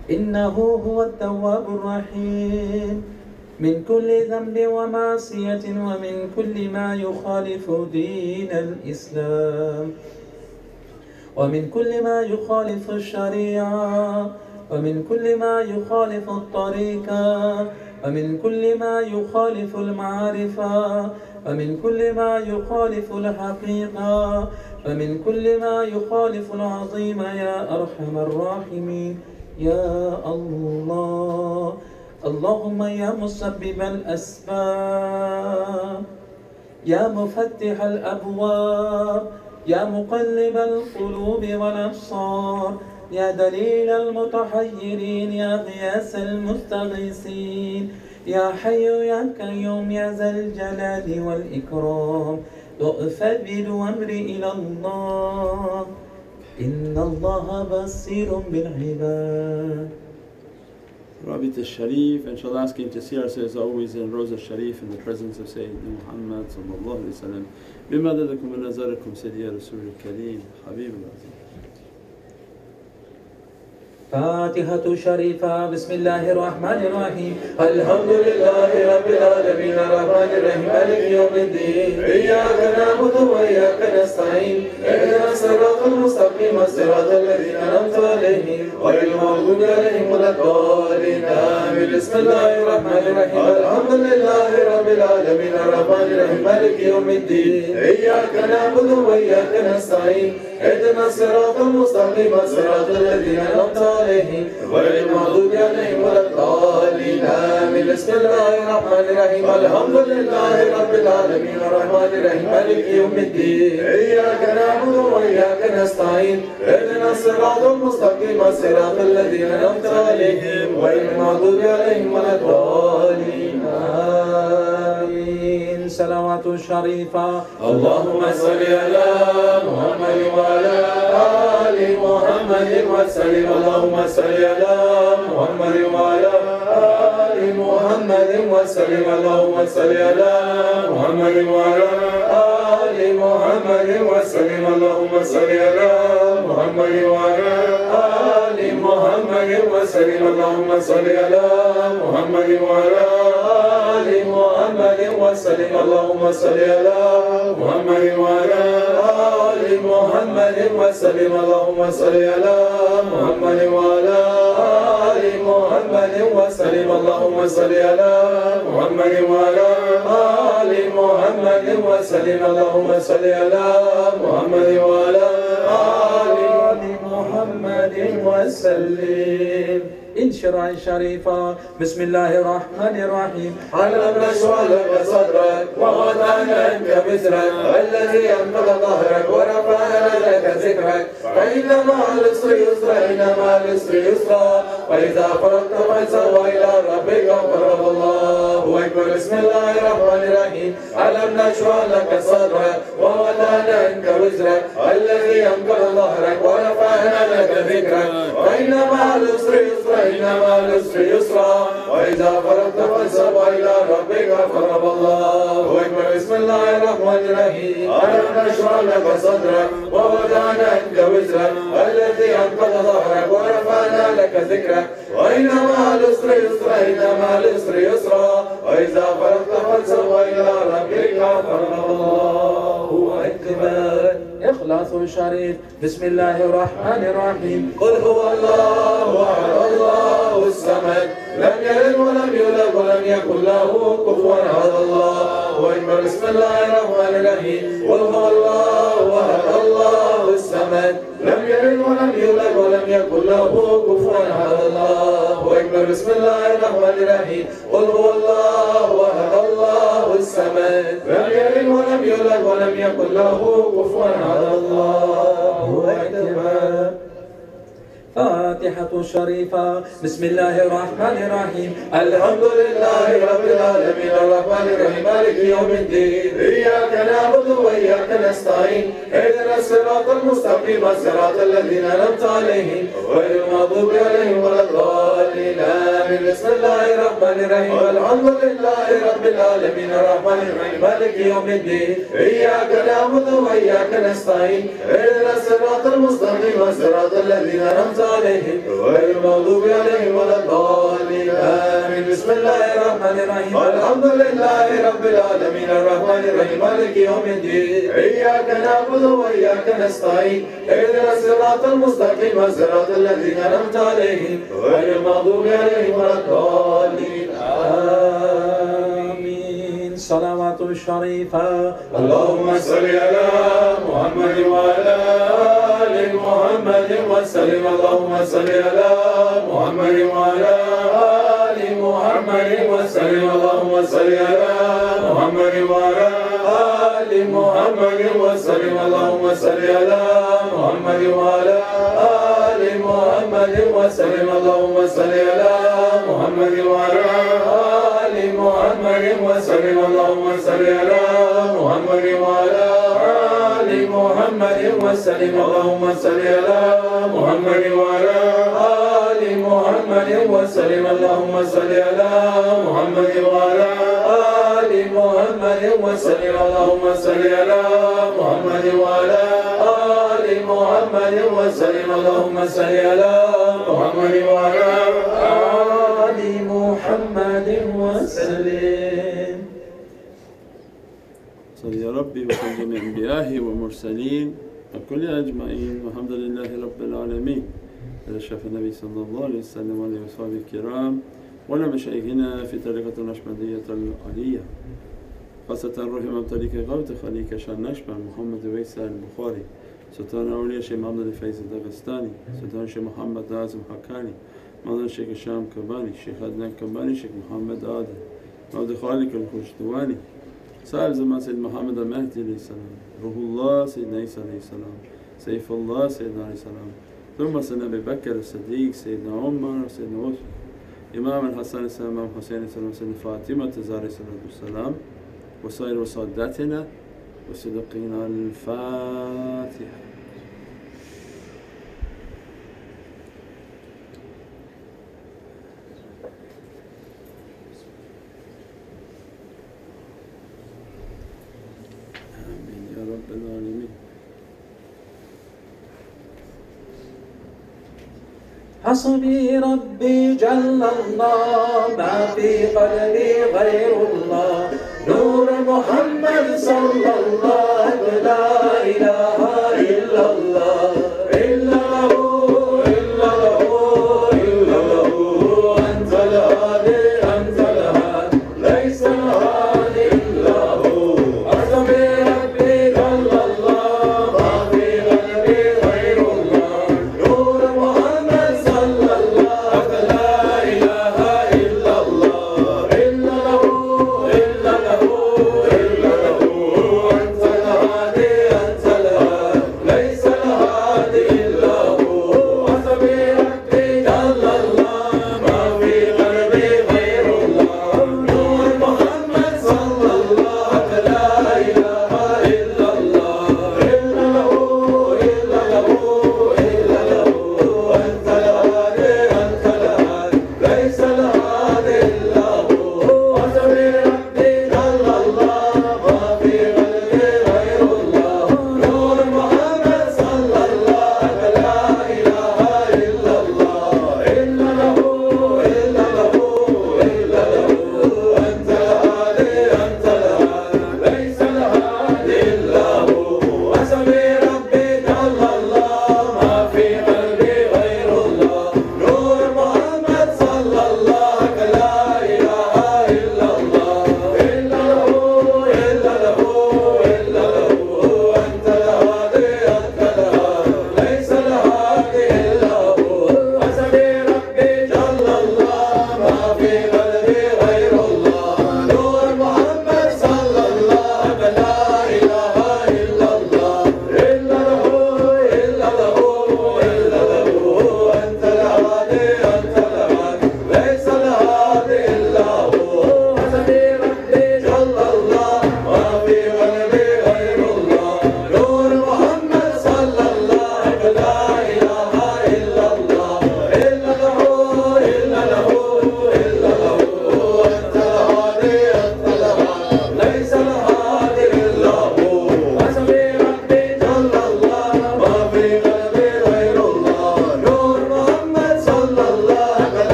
إنه هو التواب الرحيم من كل ذنب ومعصية ومن كل ما يخالف دين الإسلام ومن كل ما يخالف الشريعة ومن كل ما يخالف الطريقة ومن كل ما يخالف المعرفة ومن كل ما يخالف الحقيقة ومن كل ما يخالف العظيم يا أرحم الراحمين يا الله. اللهم يا مسبب الأسباب يا مفتح الأبواب يا مقلب القلوب والأبصار يا دليل المتحيرين يا غياث المستغيثين يا حي يا قيوم يا ذا الجلال والإكرام أفوض أمري إلى الله إن الله بصير بالعباد. Rabit al-Sharif, and shall ask him to see ourselves always in Rosa Sharif in the presence of Sayyidina Muhammad sallallahu alayhi wa sallam. بمددكم ونظركم سيدي رسول الكريم حبيب العظيم. فاتحة شريفة. بسم الله الرحمن الرحيم. الحمد لله رب العالمين الرحمن الرحيم مالك يوم الدين إياك نعبد وإياك نستعين اهدنا الصراط المستقيم صراط الذين أنعمت عليهم غير المغضوب عليهم ولا الضالين آمين. بسم الله الرحمن الرحيم الحمد لله رب العالمين الرحمن الرحيم مالك يوم الدين إياك نعبد وإياك نستعين اهدنا الصراط المستقيم صراط الذين أنعمت عليهم غير المغضوب عليهم ولا الضالين آمين. بسم الله الرحمن الرحيم الحمد لله رب العالمين الرحمن الرحيم مالك يوم الدين إياك نعبد وإياك نستعين اهدنا الصراط المستقيم صراط الذين أنعمت عليهم غير المغضوب عليهم ولا الضالين آمين. صلوات الشريفة. اللهم صل على محمد وعلى آل محمد وسلم. اللهم صل على محمد وعلى آل محمد وسلم. اللهم صل على محمد وعلى آل محمد وسلم. اللهم صل على محمد وعلى آل محمد وسلم. اللهم صل على محمد وعلى آل محمد وسلم. اللهم صل على محمد وعلى آل محمد وسلم. اللهم صل على محمد وعلى آل محمد وسلم. اللهم صل على محمد وعلى آل محمد وسلم. اللهم صل على محمد وعلى آل محمد وسلم. انشرح الشريفة. بسم الله الرحمن الرحيم. ألم نشرح لك صدرك ووضعنا عنك وزرك الذي أنقض ظهرك ورفعنا لك ذكرك فإن مع العسر يسرا إن مع العسر يسرا وإذا فرغت فانصب إلى ربك فارغب. الله أكبر. بسم الله الرحمن الرحيم. ألم نشرح لك صدرك ووضعنا عنك وزرك الذي أنقض ظهرك ورفعنا لك ذكرك فإن مع العسر يسرا إن مع العسر يسرا وإذا فرغت فانصب إلى ربك فارغب. الله أكبر. بسم الله الرحمن الرحيم. ألم نشرح لك صدرك ووضعنا عنك وزرك الذي أنقض ظهرك ورفعنا لك ذكرك وإن مع العسر يسرا إن مع العسر يسرا وإذا فرغت فانصب إلى ربك فارغب. الله أكبر. إخلاص الشريف. بسم الله الرحمن الرحيم. قل هو الله أحد الله الصمد لم يلد ولم يولد ولم يكن له كفوا أحد. الله أكبر. بسم الله الرحمن الرحيم. قل هو الله أحد الله الصمد لم يلد ولم يولد ولم يكن له كفوا أحد. الله أكبر. بسم الله الرحمن الرحيم. قل هو الله أحد الله الصمد لم يلد ولم يولد ولم يكن له كفوا أحد. الله أكبر. فاتحة الشريفة. بسم الله الرحمن الرحيم. الحمد لله رب العالمين الرحمن الرحيم مالك يوم الدين إياك نعبد وإياك نستعين اهدنا الصراط المستقيم صراط الذين أنعمت عليهم غير المغضوب عليهم ولا الضالين آمين. بسم الله الرحمن الرحيم. الحمد لله رب العالمين الرحمن الرحيم مالك يوم الدين إياك نعبد وإياك نستعين اهدنا الصراط المستقيم صراط الذين أنعمت عليهم غير المغضوب عليهم ولا الضالين آمين. بسم الله الرحمن الرحيم الحمد لله رب العالمين الرحمن الرحيم مالك يوم الدين إياك نعبد وإياك نستعين اهدنا الصراط المستقيم صراط الذين أنعمت عليهم غير المغضوب عليهم ولا الضالين آمين. صلوات الشريفة اللهم صل على محمد وعلى آل محمد وسلم. اللهم صل على محمد وعلى آل محمد وسلم. اللهم صل على محمد وعلى آل محمد وسلم. اللهم صل على محمد وعلى آل محمد وسلم. اللهم صل على محمد وعلى آل محمد وسلم. اللهم صل على محمد وعلى آل محمد وسلم. اللهم صل على محمد وعلى آل محمد وسلم. اللهم صل على محمد وعلى آل محمد وسلم. اللهم صل على محمد وعلى آل محمد وسلم. اللهم صل على محمد وعلى آل محمد وسلم. صل يا ربي وسلم جميع أنبيائه ومرسلين الكل أجمعين والحمد لله رب العالمين. على شرف النبي صلى الله عليه وسلم وعلى أصحابه الكرام وعلى مشايخنا في طريقة النقشبندية العلية، خاصة روح إمام طريق غوث خليك شان نقشبند محمد ويسى البخاري، سلطان الأولياء شيخ محمد الفيز الدغستاني، سلطان شيخ محمد عازم حكاني، مولانا شيخ الشام كباني، شيخ عدنان كباني، شيخ محمد عادل، عبد الخالق الخشتواني، صاحب زمان سيد محمد المهدي عليه السلام، روح الله سيدنا عيسى عليه السلام، سيف الله سيدنا عليه السلام، ثم سيدنا أبي بكر الصديق، سيدنا عمر، سيدنا عثمان، إمام الحسن السلام، إمام حسين السلام، سيدنا فاطمة الزهراء السلام، وسائر وسادتنا وصدقين. الفاتحة. آمين يا رب العالمين. حسبي ربي جل الله ما في قلبي غير الله نور محمد صلى الله لا إله إلا الله إلا له إلا له إلا له أنت الهادي أنت الهادي ليس الهادي إلا هو. حسبي ربي جل الله ما في قلبي غير الله نور محمد صلى الله لا إله إلا الله إلا له إلا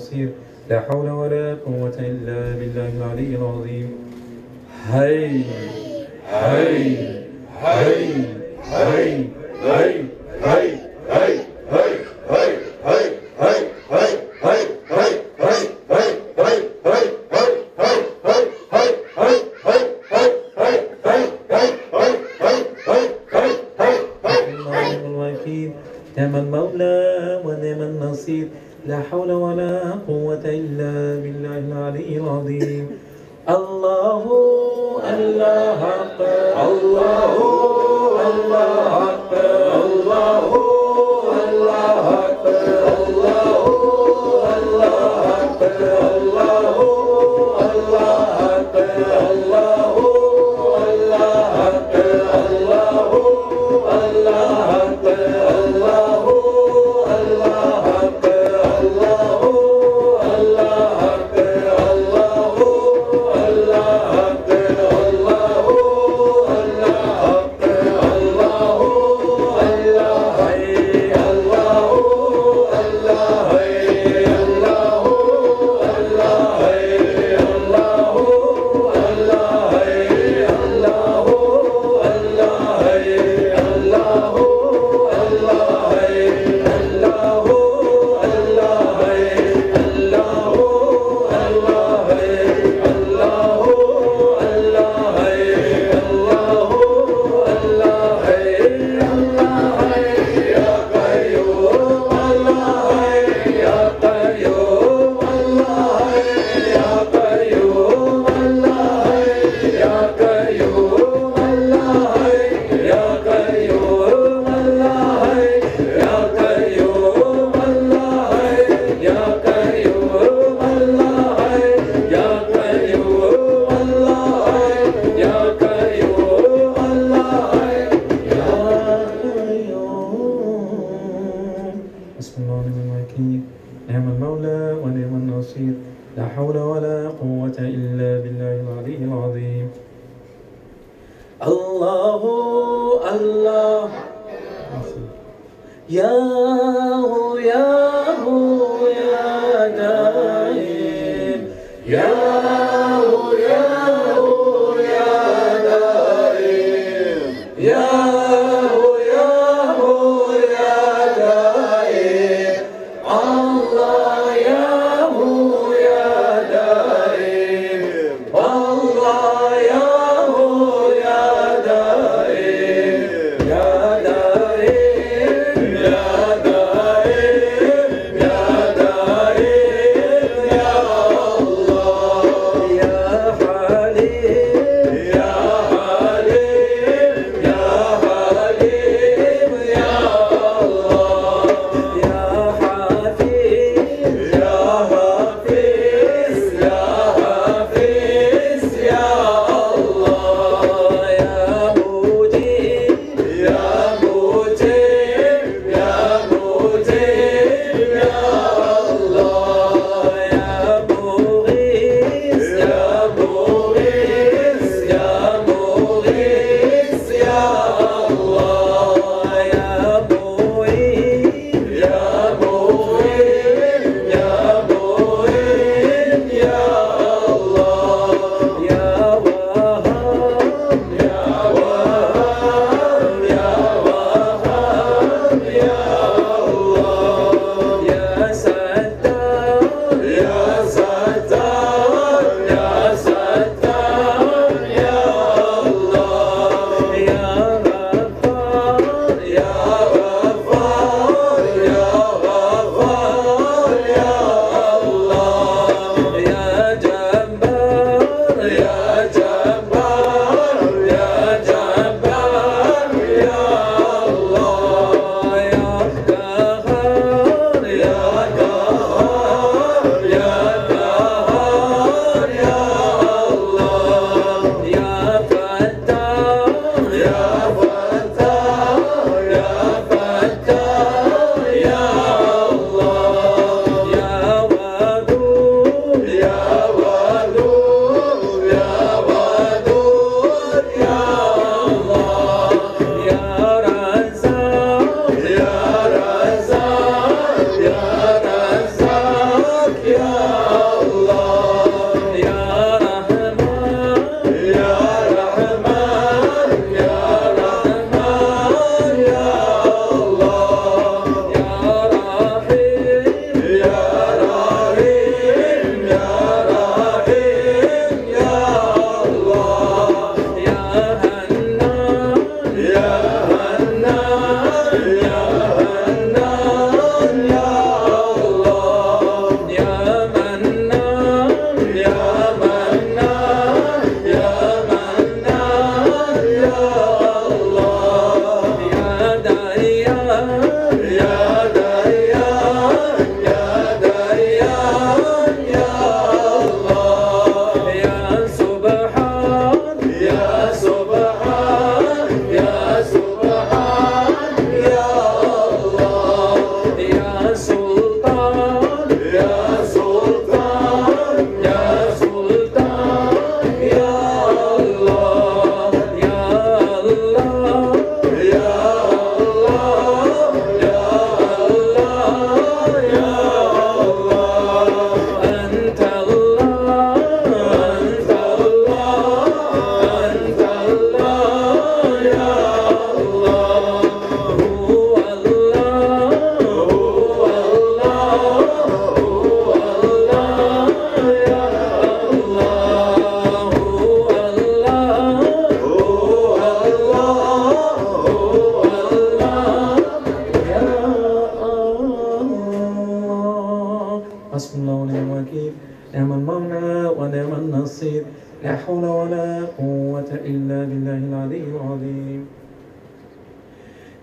نصير لا حول ولا قوة إلا بالله العلي العظيم هاي هاي هاي هاي هاي هاي هاي هاي هاي هاي هاي هاي هاي هاي هاي هاي نعم المولى ونعم النصير لا حول ولا قوة إلا بالله العلي العظيم الله الله أكبر الله الله أكبر الله الله أكبر الله الله أكبر الله الله أكبر الله الله أكبر الله الله أكبر الله الله أكبر الله الله أكبر الله الله أكبر الله الله أكبر الله الله حي الله الله حي الله الله حي الله الله حي الله الله حي الله الله حي الله الله حي الله الله حي الله الله حي الله الله حي الله حي يا قيوم الله حي يا قيوم الله حي يا قيوم الله حي يا قيوم الله حي يا قيوم الله حي يا قيوم الله حي يا قيوم الله حي يا قيوم الله حي يا قيوم الله حي يا قيوم بسم الله الرحمن الرحيم نعم المولى ونعم النصير لا حول ولا قوة إلا بالله العلي العظيم الله الله يا هو يا هو يا دائم يا هو يا هو يا دائم يا هو يا هو يا دائم الله يا هو يا دائم الله يا هو يا دائم يا دائم يا دائم يا دائم يا الله لا حول ولا قوة إلا بالله العلي العظيم.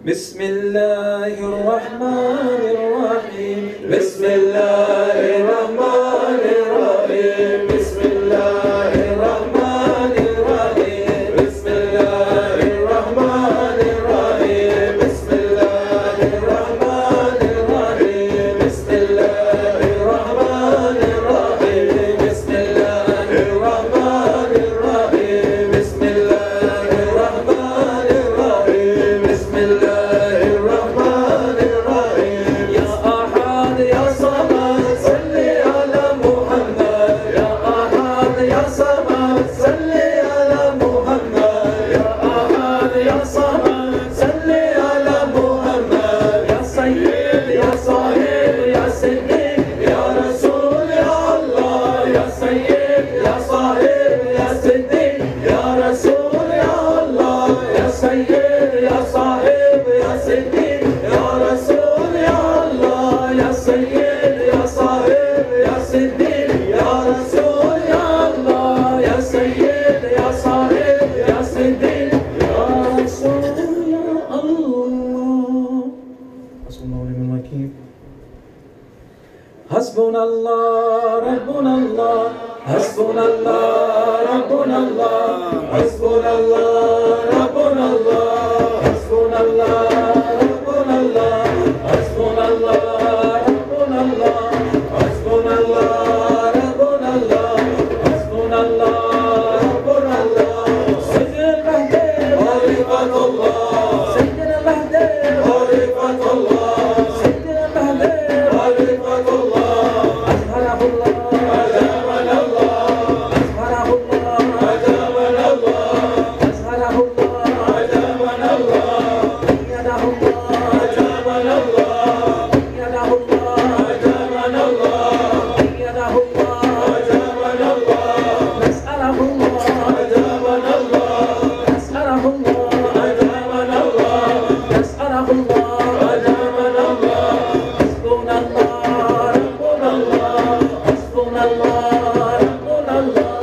بسم الله الرحمن الرحيم. بسم الله الرحمن الرحيم. بسم الله الرحمن الرحيم. بسم الله الرحمن الرحيم. بسم الله الرحمن الرحيم. بسم الله الرحمن الرحيم. بسم الله الرحمن الرحيم. بسم الله الرحمن الرحيم. بسم الله الرحمن الرحيم. يا أحد يا صمد صل على محمد. يا أحد يا صمد صل على محمد. يا أحد يا صمد صل على محمد. يا سيد يا صاحب يا صديق يا رسول يا الله. يا سيد يا صاحب يا صديق يا رسول يا الله. يا سيد يا صاحب يا صديق يا رسول يا الله. يا سيد يا صاحب يا صديق يا رسول يا الله. يا سيد يا صاحب يا صديق يا رسول يا الله. حسبنا ونعم الوكيل. حسبنا الله ربنا الله. حسبنا الله ربنا الله. حسبنا الله ربنا الله. حسبنا الله ربنا الله. حسبنا الله ربنا الله. حسبنا الله ربنا الله. حسبنا الله ربنا الله. سيدنا المهدي خليفة الله. سيدنا المهدي خليفة الله. سيدنا المهدي خليفة الله. أظهره الله أجابنا الله. أظهره الله أجابنا الله. أظهره الله أجابنا الله. أيده الله أجابنا الله. أيده الله أجابنا الله. أيده الله أجابنا الله. نسأله الله أجابنا الله. نسأله الله أجابنا الله. نسأله الله أجابنا الله. حسبنا الله ربنا الله. حسبنا الله ربنا الله.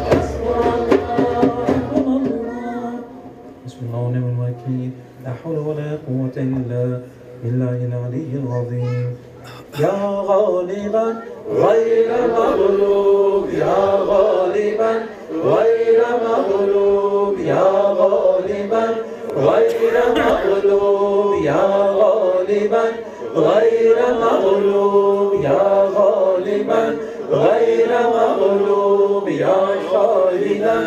حسبنا الله ربنا الله. حسبنا ونعم الوكيل. لا حول ولا قوة إلا بالله العلي العظيم. يا غالبا غير مغلوب. يا غالبا غير مغلوب. يا غالبا غير مغلوب. يا غالبا غير مغلوب. يا غالبا غير مغلوب. يا شاهدا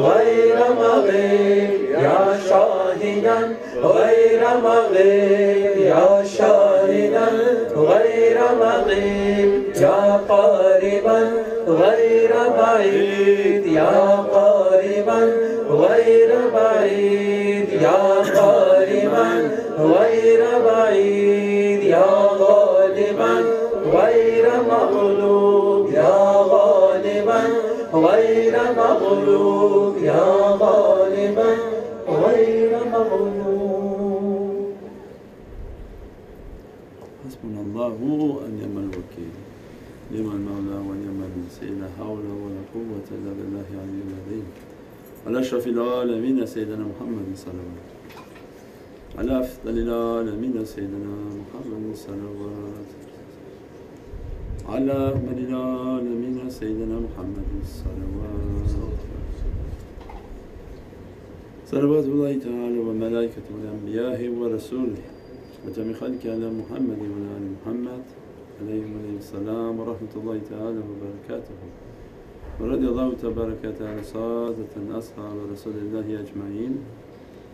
غير مغيب. يا شاهدا غير مغيب. يا شاهدا غير مغيب يا قريبا غير بعيد يا قريبا غير بعيد يا قريبا غير بعيد يا غالبا غير مغلوب يا غالبا غير مغلوب يا غالبا غير مغلوب. حسبنا الله ونعم الوكيل، نعم المولى ونعم النصير، لا حول ولا قوة إلا بالله العلي العظيم. على أشرف العالمين سيدنا محمد صلوات، على أفضل العالمين سيدنا محمد صلوات، على أكمل العالمين سيدنا محمد صلوات. صلوات الله تعالى وملائكته والأنبياء ورسوله وجميع خلقه على محمد وعلى آل محمد عليهم السلام ورحمة الله تعالى وبركاته. ورضي الله تبارك وتعالى سادة أصحاب رسول الله أجمعين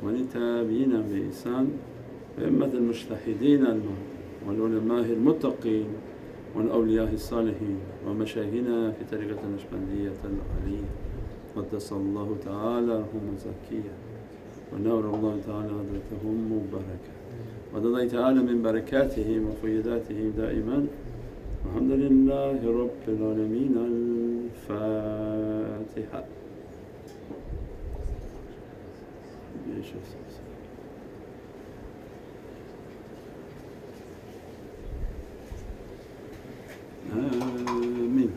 وللتابعين بإحسان وأئمة المجتهدين المهديين والعلماء المتقين والأولياء الصالحين ومشايخنا في طريقة النقشبندية العلية قدس الله تعالى روحهم زكية ونور الله تعالى حضرتهم مباركة وعد الله تعالى من بركاتهم وفيضاتهم دائما. الحمد لله رب العالمين. الفاتحة. آمين.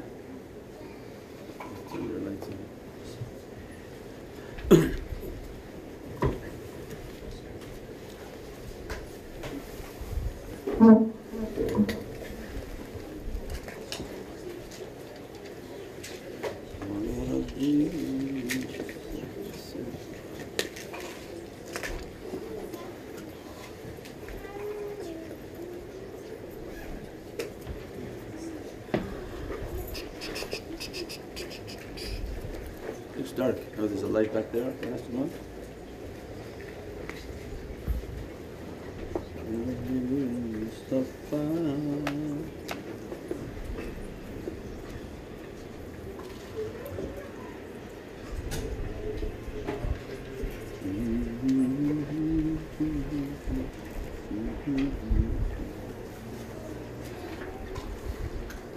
It's dark. Oh, there's a light back there. That's the one.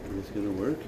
Is this gonna work?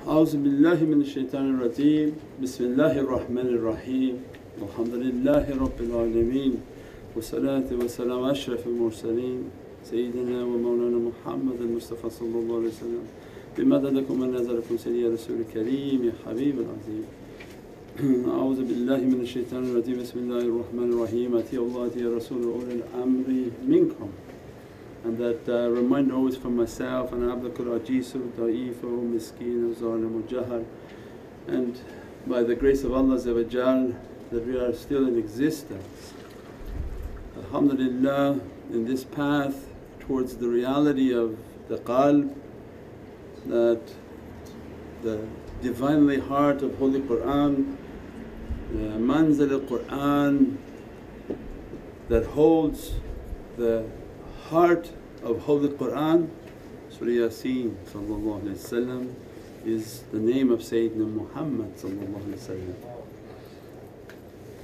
أعوذ بالله من الشيطان الرجيم. بسم الله الرحمن الرحيم. الحمد لله رب العالمين والصلاة والسلام على أشرف المرسلين سيدنا ومولانا محمد المصطفى صلى الله عليه وسلم بمددكم ونظركم سيدي رسول الكريم يا حبيب العظيم. أعوذ بالله من الشيطان الرجيم. بسم الله الرحمن الرحيم. أطيعوا الله أطيعوا الرسول وأولي الأمر منكم. And that reminder always for myself, and Abdul Ajizu, Da'ifu, Miskeen, Zalim, Jahal, and by the grace of Allah that we are still in existence alhamdulillah, in this path towards the reality of the qalb, that the Divinely heart of Holy Qur'an, the manzil al-Qur'an that holds the heart of Holy Qur'an, Surah Yasin is the name of Sayyidina Muhammad.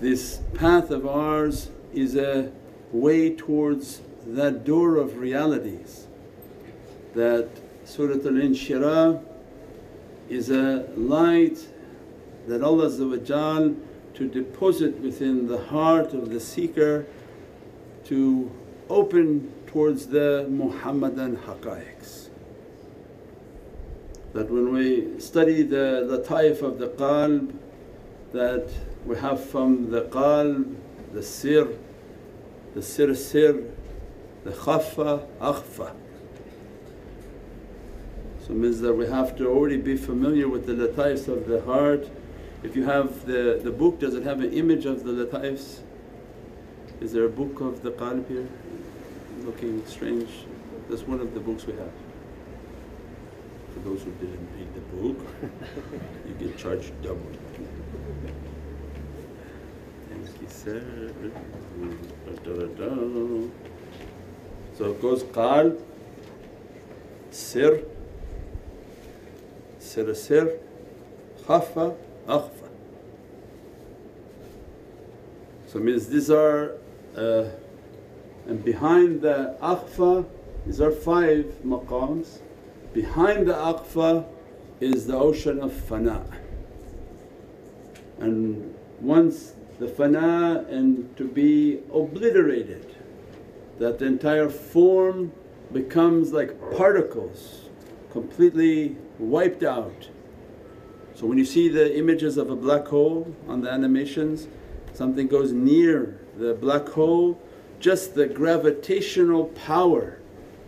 This path of ours is a way towards that door of realities, that Surah Al-Inshirah is a light that Allah to deposit within the heart of the seeker to open towards the Muhammadan haqqaiqs. That when we study the lataif of the qalb, that we have from the qalb the sir, the sir, the khaffa, akhfa. So means that we have to already be familiar with the lataifs of the heart. If you have the book, does it have an image of the lataifs? Is there a book of the qalb here? Looking strange. That's one of the books we have. For those who didn't read the book, you get charged double. Thank you, sir. So it goes qalb, sir, sir, khaffa, akhfa. So means these are and behind the akhfa, these are 5 maqams. Behind the akhfa is the ocean of fana, and once the fana and to be obliterated, that the entire form becomes like particles, completely wiped out. So when you see the images of a black hole on the animations, something goes near the black hole, just the gravitational power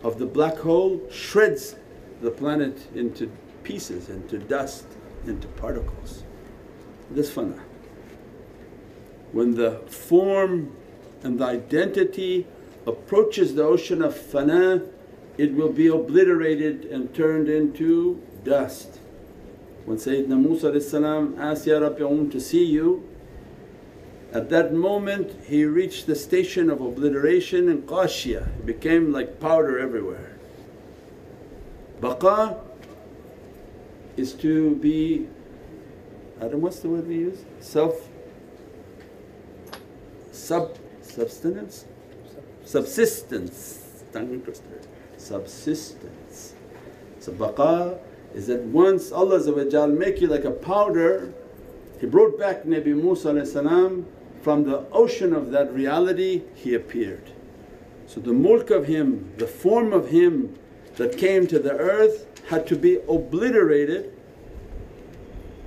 of the black hole shreds the planet into pieces, into dust, into particles. This fana. When the form and the identity approaches the ocean of fana, it will be obliterated and turned into dust. When Sayyidina Musa asked, Ya Rabbi, I want to see you, at that moment he reached the station of obliteration and qashiyah, it became like powder everywhere. Baqa is to be, Adam, what's the word we use? Subsistence, tongue twister, subsistence. So baqa is that once Allah make you like a powder, He brought back Nabi Musa from the ocean of that reality, he appeared. So the mulk of him, the form of him that came to the earth had to be obliterated,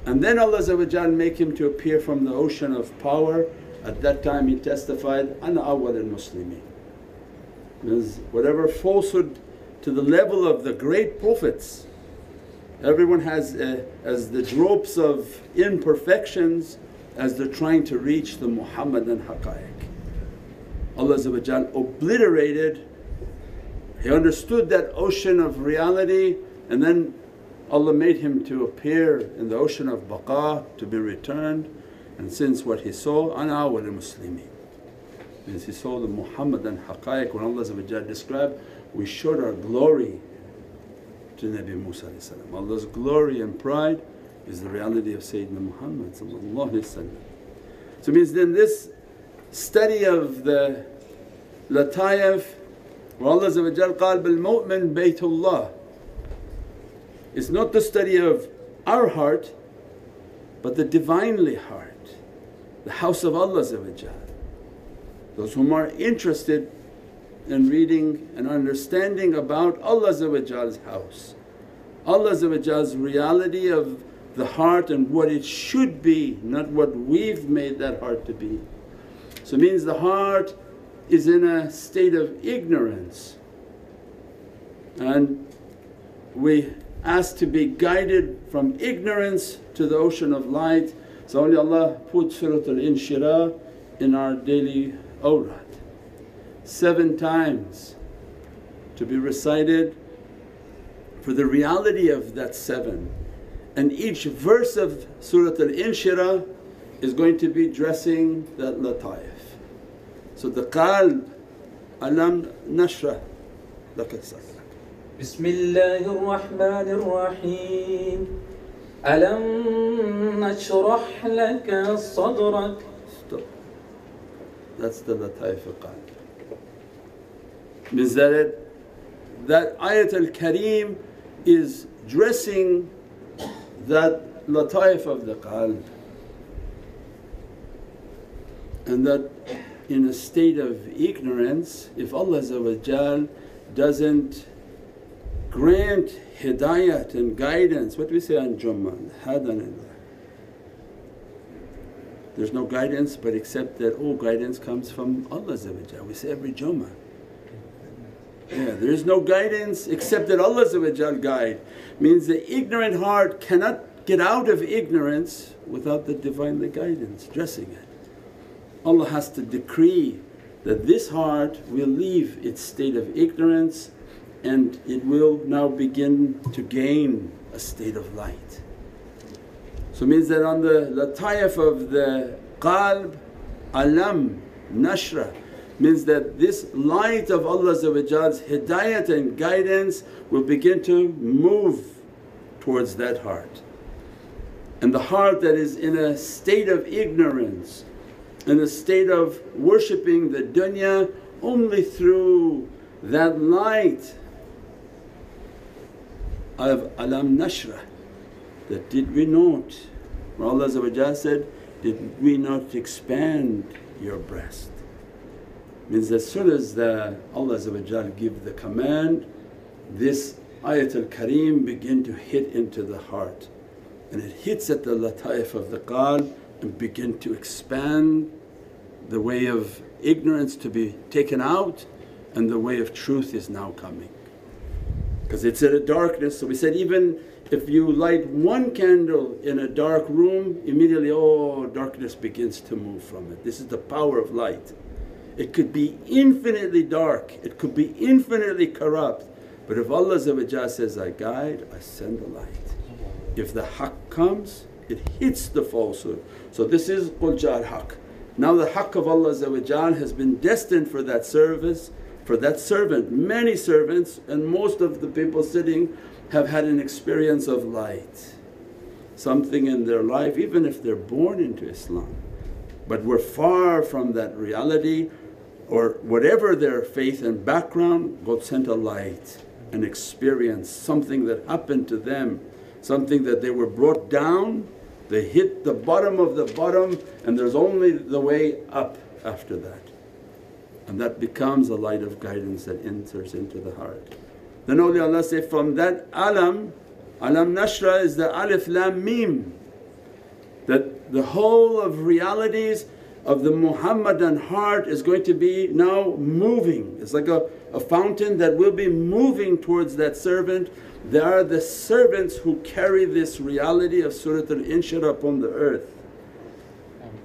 and then Allah make him to appear from the ocean of power. At that time he testified, Ana awwal al-Muslimin. Means whatever falsehood to the level of the great Prophets, everyone has as the drops of imperfections as they're trying to reach the Muhammadan haqqaiq. Allah obliterated, he understood that ocean of reality, and then Allah made him to appear in the ocean of baqa to be returned. And since what he saw, Ana awwal al-Muslimin, means he saw the Muhammadan haqqaiq. When Allah described, we showed our glory to Nabi Musa. Allah's glory and pride is the reality of Sayyidina Muhammad. So it means then this study of the lataif, where Allah qal bil mu'min baytullah, is not the study of our heart but the Divinely heart, the house of Allah. Those whom are interested in reading and understanding about Allah's house, Allah's reality of the heart and what it should be, not what we've made that heart to be. So it means the heart is in a state of ignorance, and we ask to be guided from ignorance to the ocean of light. So only Allah put Surah Al-Inshirah in our daily awrad. 7 times to be recited for the reality of that 7. And each verse of Surat Al-Inshirah is going to be dressing that lataif. So the qalb, alam nashrah laka sadrak. Bismillahir Rahmanir Rahim. Alam nashrah laka sadrak. Stop. That's the lataif al-qalb. Means that ayat al-kareem is dressing that lataif of the qalb, and that in a state of ignorance, if Allah doesn't grant hidayat and guidance, what do we say on Jummah? Hadanillah. There's no guidance but except that all guidance comes from Allah. We say every Jummah. Yeah, there is no guidance except that Allah guide. Means the ignorant heart cannot get out of ignorance without the Divinely guidance dressing it. Allah has to decree that this heart will leave its state of ignorance and it will now begin to gain a state of light. So it means that on the lataif of the qalb, alam, nashrah, means that this light of Allah's hidayat and guidance will begin to move towards that heart. And the heart that is in a state of ignorance, in a state of worshipping the dunya, only through that light of alam nashrah, that did we not, where Allah said, did we not expand your breast? Means as soon as Allah give the command, this ayat al-kareem begin to hit into the heart, and it hits at the lataif of the qalb and begin to expand the way of ignorance to be taken out and the way of truth is now coming. Because it's in a darkness, so we said even if you light one candle in a dark room, immediately darkness begins to move from it. This is the power of light. It could be infinitely dark, it could be infinitely corrupt, but if Allah says, I guide, I send the light. If the haqq comes, it hits the falsehood. So this is qul ja'al haqq. Now the haqq of Allah has been destined for that service, for that servant. Many servants and most of the people sitting have had an experience of light, something in their life, even if they're born into Islam, but were far from that reality or whatever their faith and background. God sent a light, an experience, something that happened to them, something that they were brought down, they hit the bottom of the bottom and there's only the way up after that. And that becomes a light of guidance that enters into the heart. Then awliyaullah say, from that alam nashrah is the alif lam mim, that the whole of realities of the Muhammadan heart is going to be now moving. It's like a fountain that will be moving towards that servant. They are the servants who carry this reality of Surat Al-Inshirah upon the earth.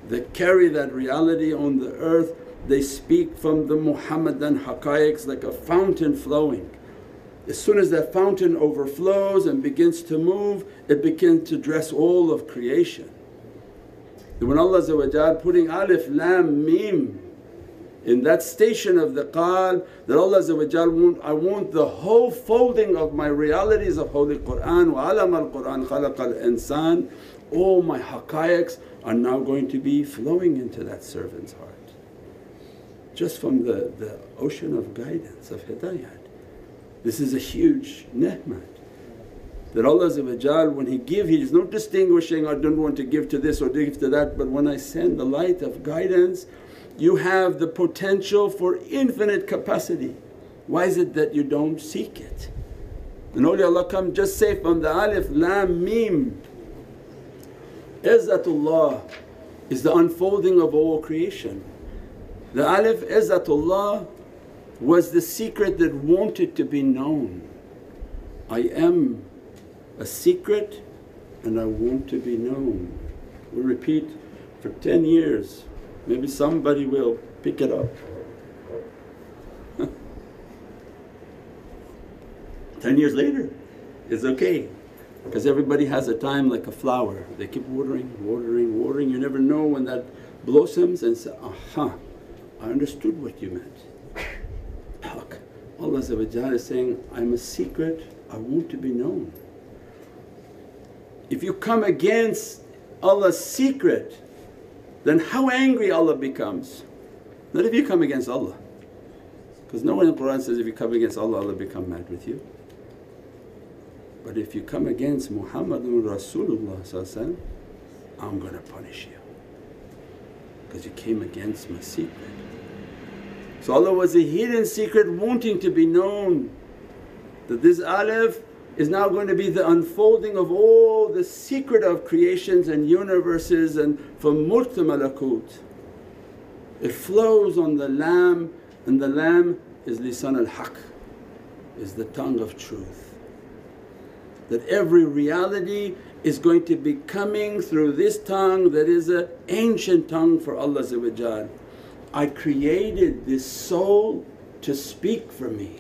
They carry that reality on the earth. They speak from the Muhammadan haqqaiqs like a fountain flowing. As soon as that fountain overflows and begins to move, it begins to dress all of creation. When Allah putting alif lam mim in that station of the qalb, that Allah I want the whole folding of my realities of Holy Qur'an, wa alam al-Qur'an khalaqal insan, all my haqqaiqs are now going to be flowing into that servant's heart. Just from the ocean of guidance of hidayat. This is a huge ni'mat that Allah when He give, He is not distinguishing, I don't want to give to this or give to that, but when I send the light of guidance, you have the potential for infinite capacity. Why is it that you don't seek it? And awliyaullah come just say from the alif lam mim, Izzatullah is the unfolding of all creation. The alif Izzatullah was the secret that wanted to be known. I am a secret and I want to be known. We repeat for 10 years, maybe somebody will pick it up. 10 years later it's okay, because everybody has a time like a flower, they keep watering, watering, watering. You never know when that blossoms and say, aha, I understood what you meant. Haq. Allah is saying, I'm a secret, I want to be known. If you come against Allah's secret, then how angry Allah becomes. Not if you come against Allah, because no one in the Qur'an says if you come against Allah, Allah become mad with you. But if you come against Muhammadun Rasulullah, I'm going to punish you because you came against my secret. So Allah was a hidden secret wanting to be known, that this alif is now going to be the unfolding of all the secret of creations and universes, and from mulk to malakut. It flows on the lamb, and the lamb is lisan al-haq, is the tongue of truth. That every reality is going to be coming through this tongue that is an ancient tongue for Allah. I created this soul to speak for me.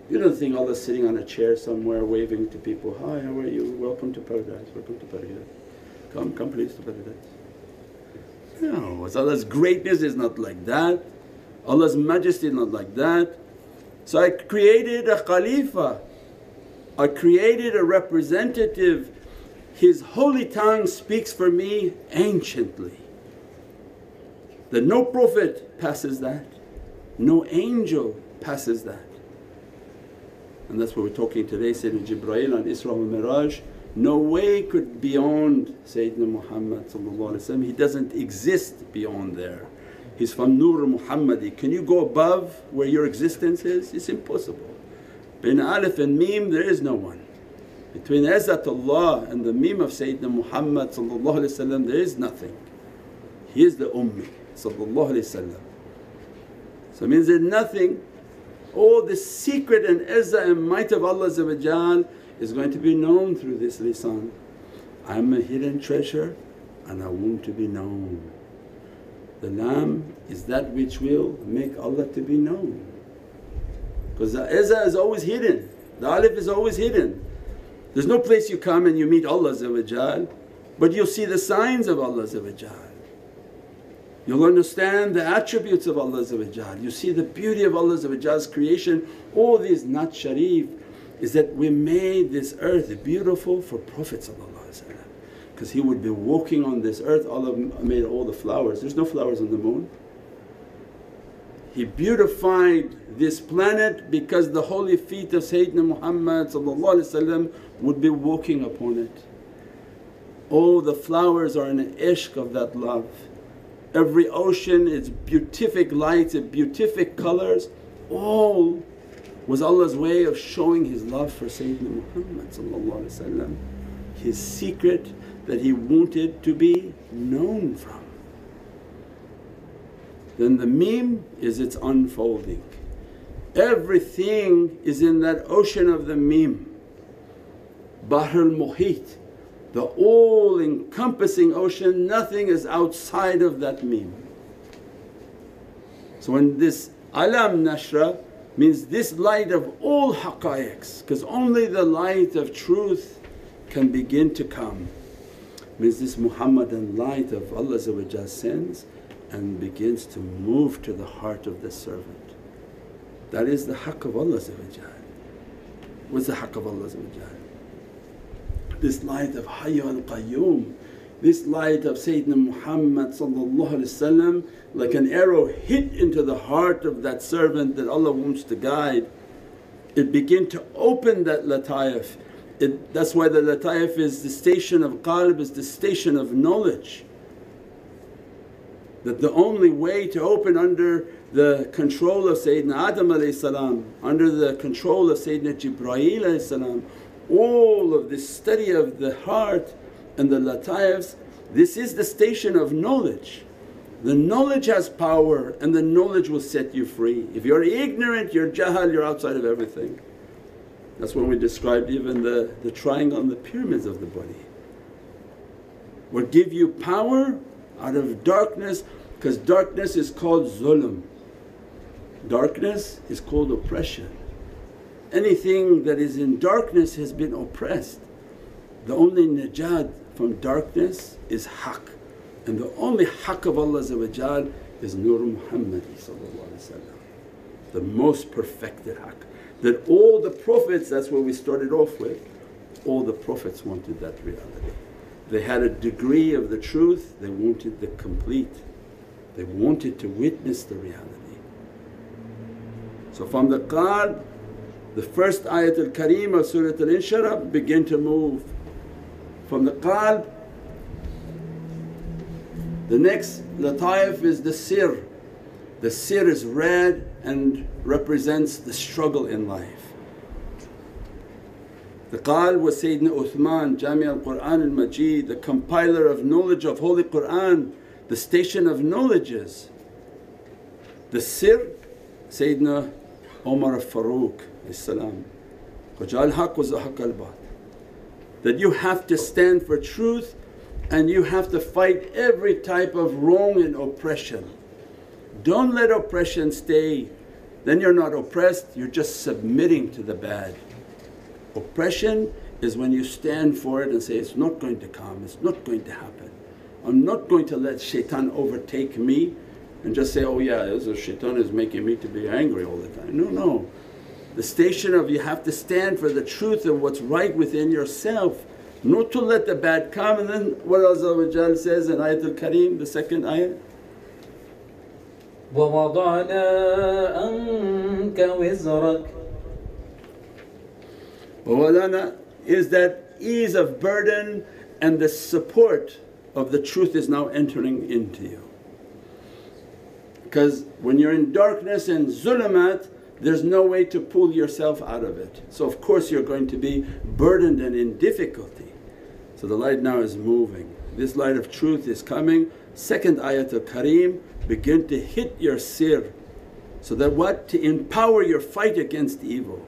You don't think Allah's sitting on a chair somewhere waving to people, hi, how are you? Welcome to paradise, welcome to paradise. Come please to paradise. No, Allah's greatness is not like that, Allah's majesty is not like that. So I created a Khalifa, I created a representative, his holy tongue speaks for me anciently. That no prophet passes that, no angel passes that. And that's what we're talking today, Sayyidina Jibreel on Isra wal Miraj. No way could beyond Sayyidina Muhammad, he doesn't exist beyond there. He's from Nur Muhammadi. Can you go above where your existence is? It's impossible. Between Alif and Mim there is no one. Between Izzatullah and the Mim of Sayyidina Muhammad there is nothing. He is the Ummi. So it means there's nothing. All the secret and izzah and might of Allah is going to be known through this lisan. I'm a hidden treasure and I want to be known. The lamb is that which will make Allah to be known, because the izzah is always hidden, the alif is always hidden. There's no place you come and you meet Allah, but you'll see the signs of Allah. You'll understand the attributes of Allah, you see the beauty of Allah's creation. All these Nat Sharif is that we made this earth beautiful for Prophet, because he would be walking on this earth. Allah made all the flowers, there's no flowers on the moon. He beautified this planet because the holy feet of Sayyidina Muhammad would be walking upon it. All the flowers are an ishq of that love. Every ocean, its beatific lights, its beatific colours, all was Allah's way of showing His love for Sayyidina Muhammad, his secret that He wanted to be known from. Then the Mim is its unfolding. Everything is in that ocean of the Mim, Bahr al-Muhit, the all-encompassing ocean, nothing is outside of that Mim. So when this alam nashra means this light of all haqqaiqs, because only the light of truth can begin to come, means this Muhammadan light of Allah sends and begins to move to the heart of the servant. That is the haqq of Allah. What's the haqq of Allah? This light of Hayy al-Qayyum, this light of Sayyidina Muhammad like an arrow hit into the heart of that servant that Allah wants to guide. It begin to open that lataif. That's why the lataif is the station of qalb, is the station of knowledge. That the only way to open under the control of Sayyidina Adam under the control of Sayyidina Jibreel, all of this study of the heart and the lataifs, this is the station of knowledge. The knowledge has power and the knowledge will set you free. If you're ignorant, you're jahal, you're outside of everything. That's when we described even the triangle and the pyramids of the body. What give you power out of darkness, because darkness is called zulm, darkness is called oppression. anything that is in darkness has been oppressed. The only najat from darkness is haqq, and the only haqq of Allah is Nur Muhammad, the most perfected haqq. That all the Prophets, that's what we started off with, all the Prophets wanted that reality. They had a degree of the truth, they wanted the complete, they wanted to witness the reality. So from the qalb, the first ayatul kareem of Surat al-Inshirah begin to move. From the qalb, the next lataif is the sir. The sir is red and represents the struggle in life. The qalb was Sayyidina Uthman, Jami al-Qur'an al-Majid, the compiler of knowledge of Holy Qur'an, the station of knowledges. The sir, Sayyidina Umar al-Faruq as-salam, Qajal haq wa zahaq al-bat. That you have to stand for truth and you have to fight every type of wrong and oppression. Don't let oppression stay, then you're not oppressed, you're just submitting to the bad. Oppression is when you stand for it and say, it's not going to come, it's not going to happen. I'm not going to let shaitan overtake me and just say, oh yeah, this is shaitan is making me to be angry all the time. No. The station of you have to stand for the truth of what's right within yourself, not to let the bad come. And then what Allah says in Ayatul Kareem, the second ayah, وَوَضَعْنَا أَنْكَ وِزْرَكَ. وَوَضَعْنَا is that ease of burden and the support of the truth is now entering into you. Because when you're in darkness and zulumat, there's no way to pull yourself out of it. So of course you're going to be burdened and in difficulty. So the light now is moving, this light of truth is coming. Second ayatul kareem, begin to hit your sir, so that what? To empower your fight against evil.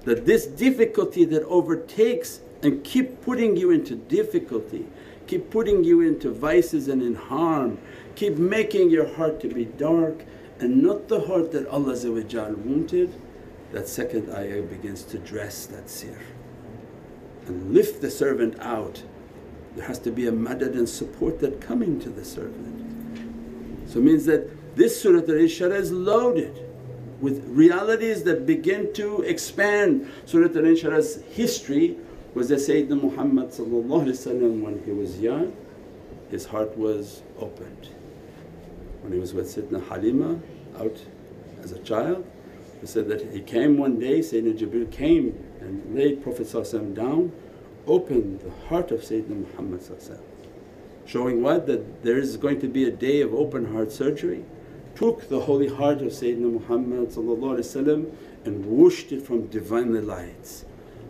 That this difficulty that overtakes and keep putting you into difficulty, keep putting you into vices and in harm, keep making your heart to be dark and not the heart that Allah wanted, that second ayah begins to dress that sir and lift the servant out. There has to be a madad and support that coming to the servant. So it means that this Surat al-Inshirah is loaded with realities that begin to expand. Surat al-Inshirah's history was that Sayyidina Muhammad when he was young, his heart was opened. When he was with Sayyidina Halima out as a child, he said that he came one day, Sayyidina Jibreel came and laid Prophet down, opened the heart of Sayyidina Muhammad, showing what? That there is going to be a day of open heart surgery. Took the holy heart of Sayyidina Muhammad and washed it from Divinely lights.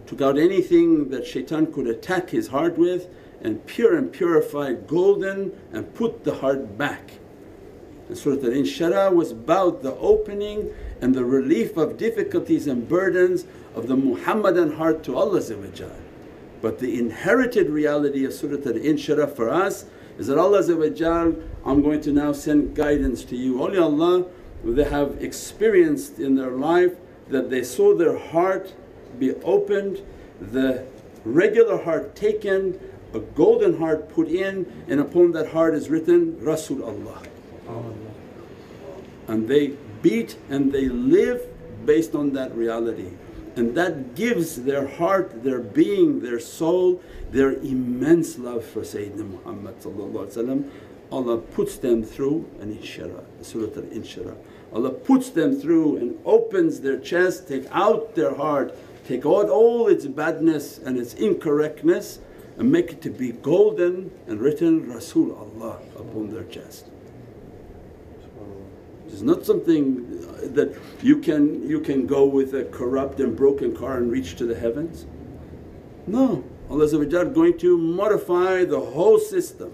Took out anything that shaitan could attack his heart with and pure and purified golden and put the heart back. And Surat al-Inshirah was about the opening and the relief of difficulties and burdens of the Muhammadan heart to Allah. But the inherited reality of Surat al-Inshirah for us is that Allah, I'm going to now send guidance to you. Awliyaullah, they have experienced in their life that they saw their heart be opened, the regular heart taken, a golden heart put in, and upon that heart is written Rasulullah. And they beat and they live based on that reality, and that gives their heart, their being, their soul, their immense love for Sayyidina Muhammad. Allah puts them through an Inshirah, Surat al-Inshirah. Allah puts them through and opens their chest, take out their heart, take out all its badness and its incorrectness and make it to be golden and written Rasulullah upon their chest. It's not something that you can go with a corrupt and broken car and reach to the heavens. No, Allah is going to modify the whole system.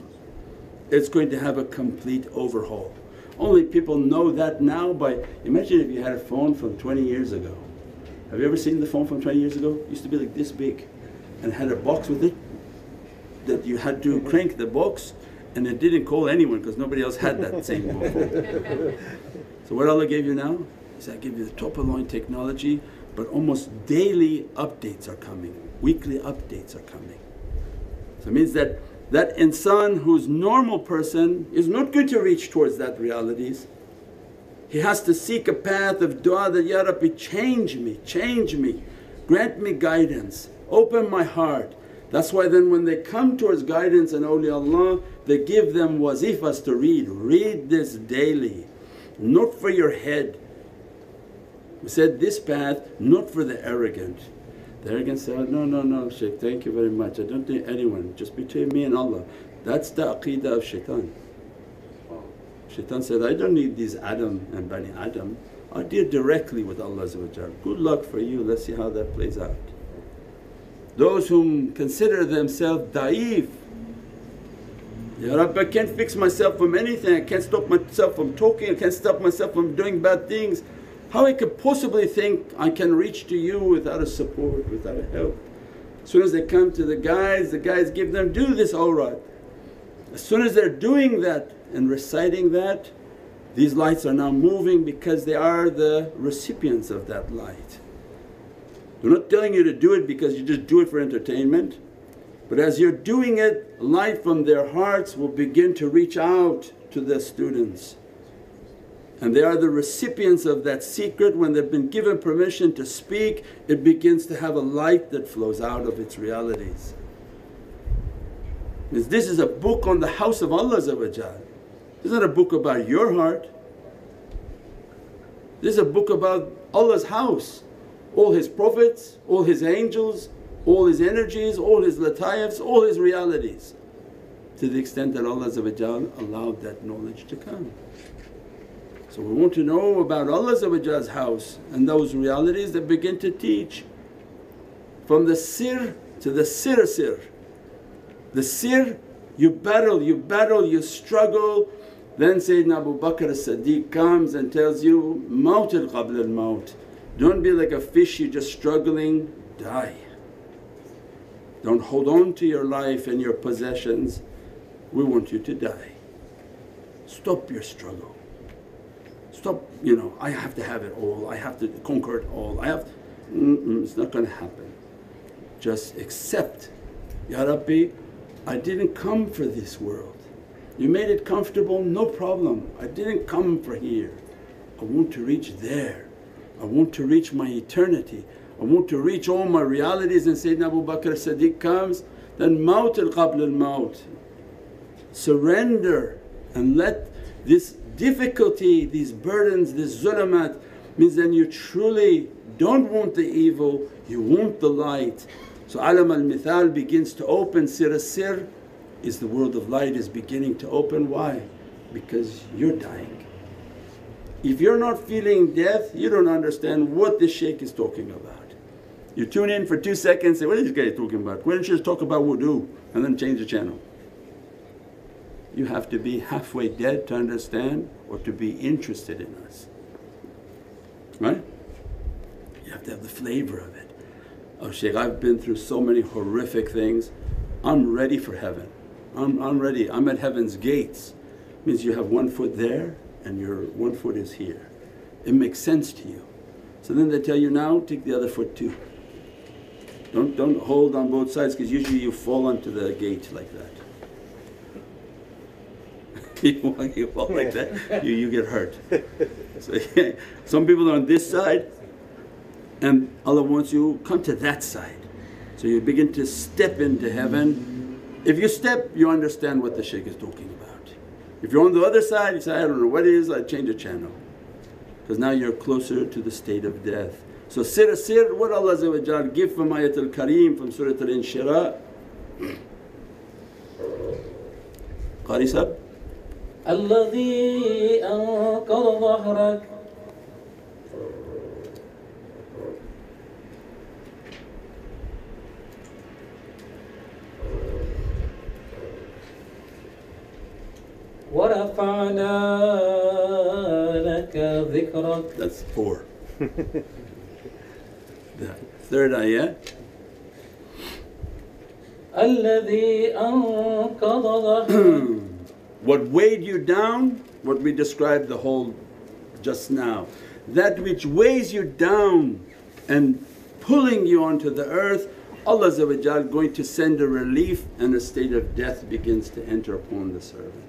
It's going to have a complete overhaul. Only people know that now by… Imagine if you had a phone from 20 years ago. Have you ever seen the phone from 20 years ago? It used to be like this big and had a box with it that you had to crank the box, and it didn't call anyone because nobody else had that same phone. So what Allah gave you now? He said, I give you the top of the line technology but almost daily updates are coming, weekly updates are coming. So it means that that insan who's normal person is not going to reach towards that realities. He has to seek a path of du'a that, Ya Rabbi, change me, grant me guidance, open my heart. That's why then when they come towards guidance and awliyaullah, they give them wazifas to read this daily, not for your head. We said this path not for the arrogant. The arrogant say, oh, no Shaykh, thank you very much, I don't need anyone, just between me and Allah. That's the aqeedah of shaitan. Shaitan said, I don't need these Adam and Bani Adam, I deal directly with Allah. Good luck for you, let's see how that plays out. Those whom consider themselves da'if, Ya Rabbi, I can't fix myself from anything, I can't stop myself from talking, I can't stop myself from doing bad things. How I could possibly think I can reach to you without a support, without a help? As soon as they come to the guides give them, do this awrad. As soon as they're doing that and reciting that, these lights are now moving because they are the recipients of that light. They're not telling you to do it because you just do it for entertainment, but as you're doing it, light from their hearts will begin to reach out to the students. And they are the recipients of that secret. When they've been given permission to speak, it begins to have a light that flows out of its realities. This is a book on the house of Allah. This is not a book about your heart. This is a book about Allah's house. All His prophets, all His angels, all His energies, all His lataifs, all His realities, to the extent that Allah allowed that knowledge to come. So we want to know about Allah's house and those realities that begin to teach. From the sir to the sir. The sir, you battle, you struggle. Then Sayyidina Abu Bakr as-Siddiq comes and tells you, Maut qabla al-maut. Don't be like a fish, you're just struggling, die. Don't hold on to your life and your possessions, we want you to die. Stop your struggle. Stop, I have to have it all, I have to conquer it all, it's not going to happen. Just accept, Ya Rabbi, I didn't come for this world. You made it comfortable, no problem. I didn't come for here. I want to reach there. I want to reach my eternity. I want to reach all my realities. And Sayyidina Abu Bakr as-Siddiq comes, then maut qabla al-maut. Surrender and let this difficulty, these burdens, this zulamat, means then you truly don't want the evil, you want the light. So alam al-mithal begins to open, sir as-sir is the world of light is beginning to open. Why? Because you're dying. If you're not feeling death, you don't understand what this shaykh is talking about. You tune in for 2 seconds, say, what is this guy talking about? Why don't you just talk about wudu and then change the channel? You have to be halfway dead to understand or to be interested in us, right? You have to have the flavour of it. Oh Shaykh, I've been through so many horrific things, I'm ready for heaven. I'm ready, I'm at heaven's gates. Means you have one foot there and your one foot is here. It makes sense to you. So then they tell you, now take the other foot too. Don't hold on both sides because usually you fall onto the gate like that. You fall like that, you get hurt. So some people are on this side and Allah wants you come to that side. So you begin to step into heaven. If you step, you understand what the shaykh is talking about. If you're on the other side, you say, I don't know what it is, I change the channel. Because now you're closer to the state of death. So sir what Allah give from Ayatul Kareem from Surat Al-Inshira. Qari Sahib. الذي أنقض ظهرك ورفعنا لك ذكرك. That's 4. The third ayah. الذي أنقض ظهرك. What weighed you down, what we described the whole just now, that which weighs you down and pulling you onto the earth, Allah going to send a relief, and a state of death begins to enter upon the servant.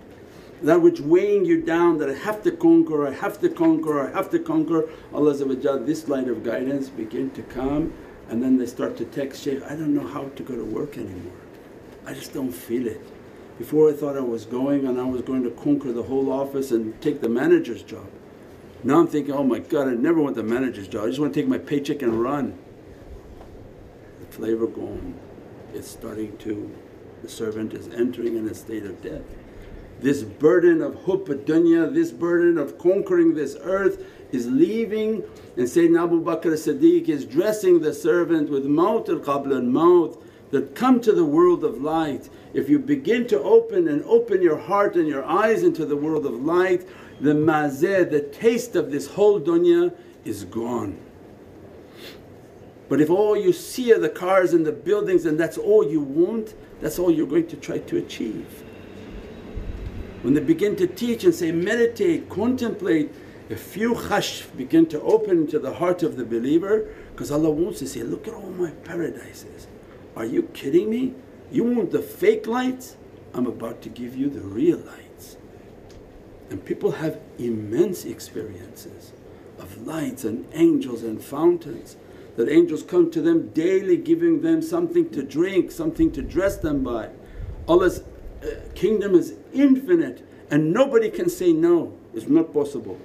That which weighing you down, that I have to conquer, I have to conquer, I have to conquer, Allah this light of guidance begin to come, and then they start to text, Shaykh, I don't know how to go to work anymore, I just don't feel it. Before I thought I was going and I was going to conquer the whole office and take the manager's job. Now I'm thinking, oh my God, I never want the manager's job, I just want to take my paycheck and run. The flavor gone, it's starting to, the servant is entering in a state of death. This burden of hubb dunya, this burden of conquering this earth is leaving, and Sayyidina Abu Bakr as-Siddiq is dressing the servant with maut al-qabl al-maut, that come to the world of light. If you begin to open your heart and your eyes into the world of light, the mazeh, the taste of this whole dunya is gone. But if all you see are the cars and the buildings and that's all you want, that's all you're going to try to achieve. When they begin to teach and say, meditate, contemplate, a few khashf begin to open into the heart of the believer, because Allah wants to say, look at all my paradises. Are you kidding me? You want the fake lights? I'm about to give you the real lights. And people have immense experiences of lights and angels and fountains, that angels come to them daily giving them something to drink, something to dress them by. Allah's kingdom is infinite and nobody can say no, it's not possible.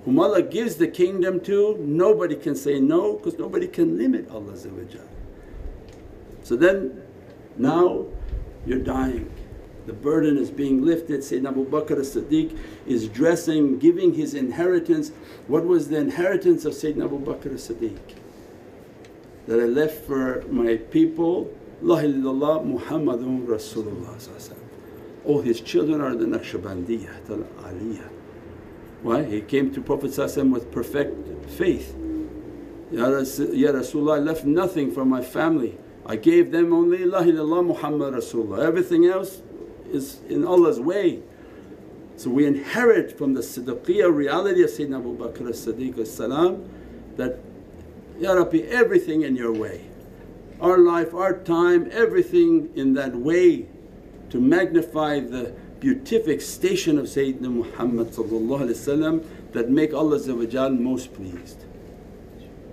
Whom Allah gives the kingdom to, nobody can say no, because nobody can limit Allah. So then now you're dying, the burden is being lifted. Sayyidina Abu Bakr as-Siddiq is dressing, giving his inheritance. What was the inheritance of Sayyidina Abu Bakr as-Siddiq? That I left for my people, La ilaha illallah Muhammadun Rasulullah. All his children are the Naqshbandi al-Aliyah. Why? He came to Prophet with perfect faith. Ya Rasulullah, I left nothing for my family, I gave them only La ilaha illallah Muhammad Rasulullah, everything else is in Allah's way. So we inherit from the Siddiqiyya reality of Sayyidina Abu Bakr as-Siddiq that, Ya Rabbi, everything in your way, our life, our time, everything in that way, to magnify the beatific station of Sayyidina Muhammad that make Allah most pleased.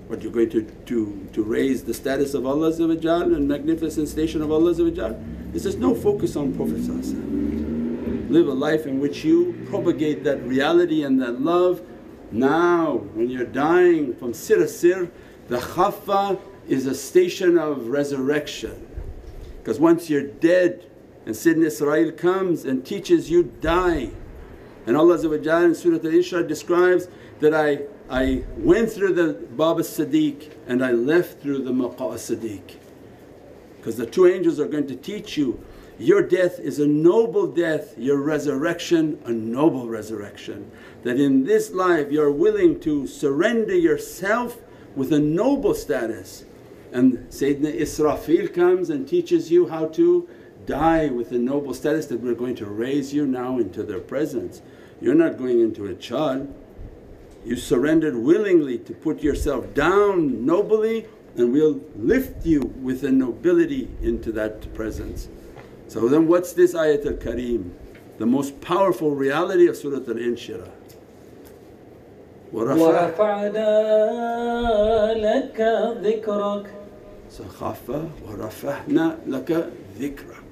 What, you're going to raise the status of Allah and magnificent station of Allah? He says, no, focus on Prophet. Live a life in which you propagate that reality and that love. Now when you're dying from sir, the khaffa is a station of resurrection, because once you're dead and Sayyidina Israel comes and teaches you, die. And Allah in Surah Al-Isra describes that I went through the Bab as-Siddiq and I left through the Maqa as-Siddiq, because the two angels are going to teach you, your death is a noble death, your resurrection a noble resurrection. That in this life you're willing to surrender yourself with a noble status, and Sayyidina Israfil comes and teaches you how to die with a noble status, that we're going to raise you now into their presence. You're not going into a chal, you surrendered willingly to put yourself down nobly, and we'll lift you with a nobility into that presence. So then what's this ayat al-Kareem? The most powerful reality of Surah Al-Inshirah. وَرَفَعْنَا لَكَ ذِكْرَكَ. So khaffa, وَرَفَعْنَا لَكَ ذِكْرَكَ.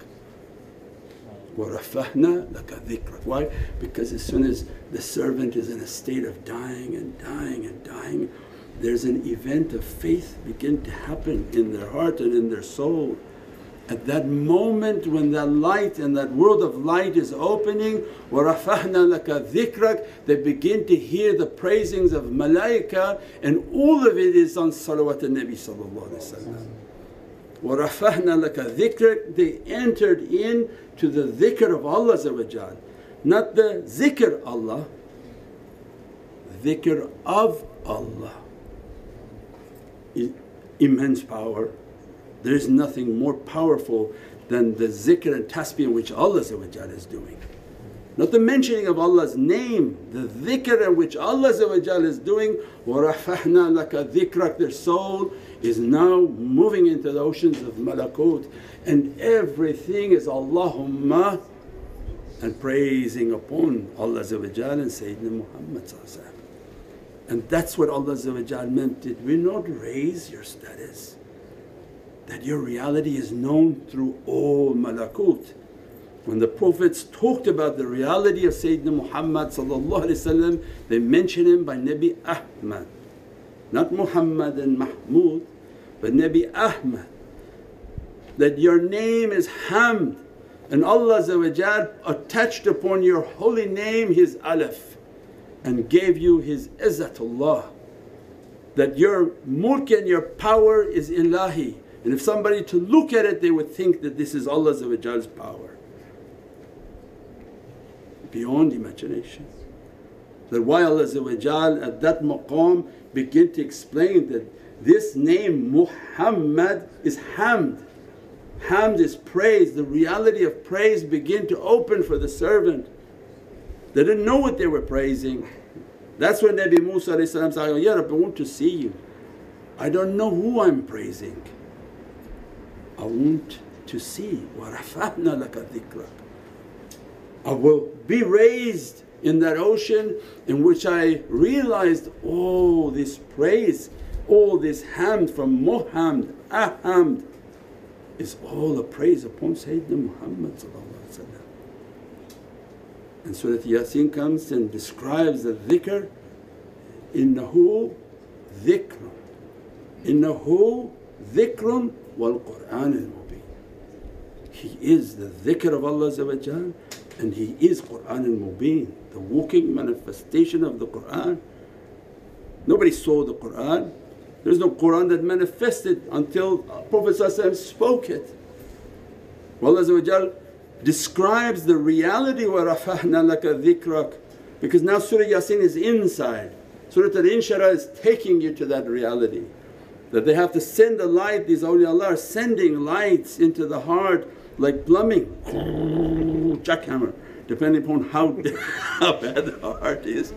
وَرَفَعْنَا لَكَ ذِكْرَكَ. Why? Because as soon as the servant is in a state of dying and dying and dying, there's an event of faith begin to happen in their heart and in their soul. At that moment when that light and that world of light is opening, وَرَفَعْنَا لَكَ ذِكْرَكَ, they begin to hear the praisings of malaika, and all of it is on salawat al-Nabi وَرَفَعْنَا لَكَ ذِكْرَكَ. They entered in to the dhikr of Allah, not the zikr Allah, dhikr of Allah. Immense power. There is nothing more powerful than the zikr and tasbih which Allah is doing. not the mentioning of Allah's name, the dhikr in which Allah is doing. وَرَفَعْنَا لَكَ ذِكْرَكَ, their soul is now moving into the oceans of malakut, and everything is Allahumma and praising upon Allah and Sayyidina Muhammad. And that's what Allah meant. Did we not raise your status? That your reality is known through all malakut. When the Prophets talked about the reality of Sayyidina Muhammad, they mentioned him by Nabi Ahmad, not Muhammad and Mahmud but Nabi Ahmad. That your name is Hamd, and Allah attached upon your holy name His alif and gave you His izzatullah. That your mulk and your power is ilahi, and if somebody to look at it they would think that this is Allah's power beyond imagination. That why Allah at that maqam begin to explain that this name Muhammad is Hamd. Hamd is praise, the reality of praise begin to open for the servant. They didn't know what they were praising. That's when Nabi Musa said, Ya Rabbi, I want to see you. I don't know who I'm praising. I want to see. وَرَفَعْنَا لَكَ ذِكْرَكَ. I will be raised in that ocean in which I realized all this praise, all this hamd from Muhammad, Ahamd is all a praise upon Sayyidina Muhammad. And Surah Yasin comes and describes the dhikr, innahu dhikrun, innahu dhikrun wal Qur'an al-Mubin. He is the dhikr of Allah and He is Qur'an al-Mubin, the walking manifestation of the Qur'an. Nobody saw the Qur'an, there's no Qur'an that manifested until Prophet spoke it. Allah describes the reality, وَرَفَعْنَا لَكَ ذِكْرَكَ, because now Surah Yasin is inside. Surah Al-Inshirah is taking you to that reality, that they have to send a light. These awliyaullah are sending lights into the heart like plumbing, jackhammer, depending upon how bad the heart is,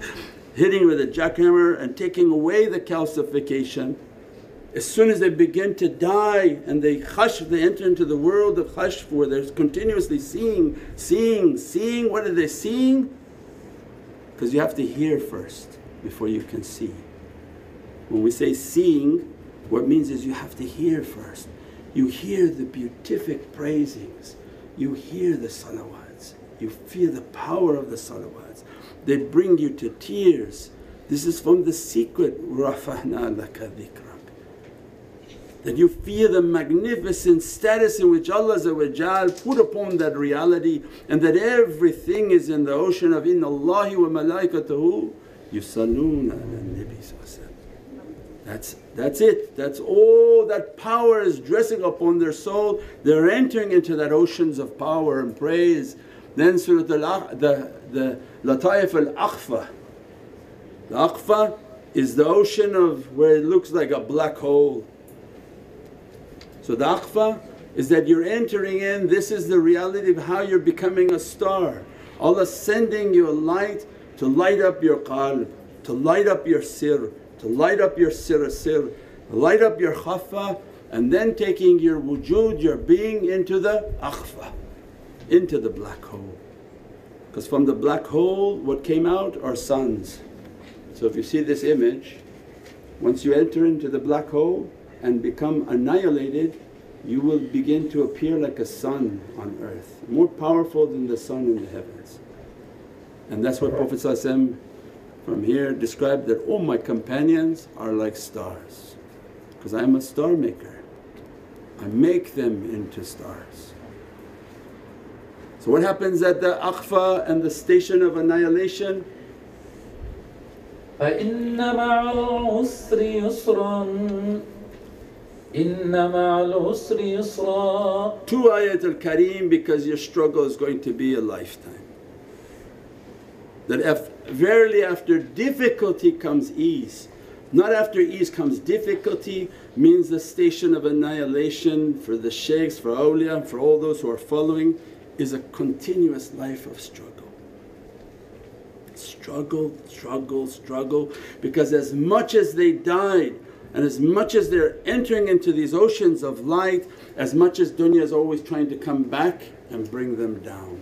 hitting with a jackhammer and taking away the calcification. As soon as they begin to die and they enter into the world of khashf where they're continuously seeing. What are they seeing? Because you have to hear first before you can see. When we say seeing, what it means is you have to hear first. You hear the beatific praisings, you hear the salawats, you feel the power of the salawats. They bring you to tears. This is from the secret, رَفَعْنَا لَكَ ذِكْرَكَ. That you feel the magnificent status in which Allah put upon that reality, and that everything is in the ocean of Inna Allahi wa malaikatahu yusalluna ala nabi. That's it, that's all that power is dressing upon their soul. They're entering into that oceans of power and praise. Then Surah the Lataif al-Akhfa. The Akhfa is the ocean of where it looks like a black hole. So the Akhfa is that you're entering in, this is the reality of how you're becoming a star. Allah sending you a light to light up your qalb, to light up your sir, to light up your sir, light up your khafa, and then taking your wujud, your being into the akhfa, into the black hole. Because from the black hole what came out are suns. So if you see this image, once you enter into the black hole and become annihilated, you will begin to appear like a sun on earth, more powerful than the sun in the heavens. And that's what Prophet from here described, that all my companions are like stars, because I am a star maker, I make them into stars. So what happens at the akhfa and the station of annihilation? فَإِنَّ مَعَ الْعُسْرِ يُسْرًا إِنَّ مَعَ الْعُسْرِ يُسْرًا. 2 Ayatul Kareem, because your struggle is going to be a lifetime. That verily after difficulty comes ease, not after ease comes difficulty, means the station of annihilation for the shaykhs, for awliya, for all those who are following, is a continuous life of struggle. struggle, because as much as they died and as much as they're entering into these oceans of light, as much as dunya is always trying to come back and bring them down.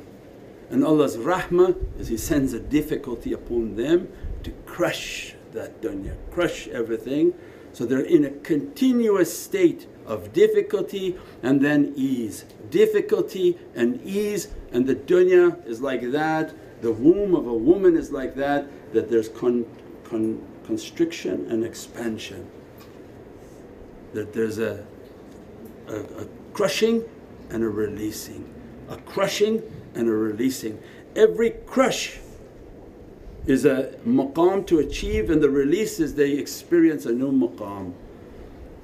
And Allah's rahmah is He sends a difficulty upon them to crush that dunya, crush everything. So they're in a continuous state of difficulty and then ease, difficulty and ease. And the dunya is like that, the womb of a woman is like that, that there's constriction and expansion, that there's a crushing and a releasing, a crushing and a releasing. Every crush is a maqam to achieve, and the release is they experience a new maqam.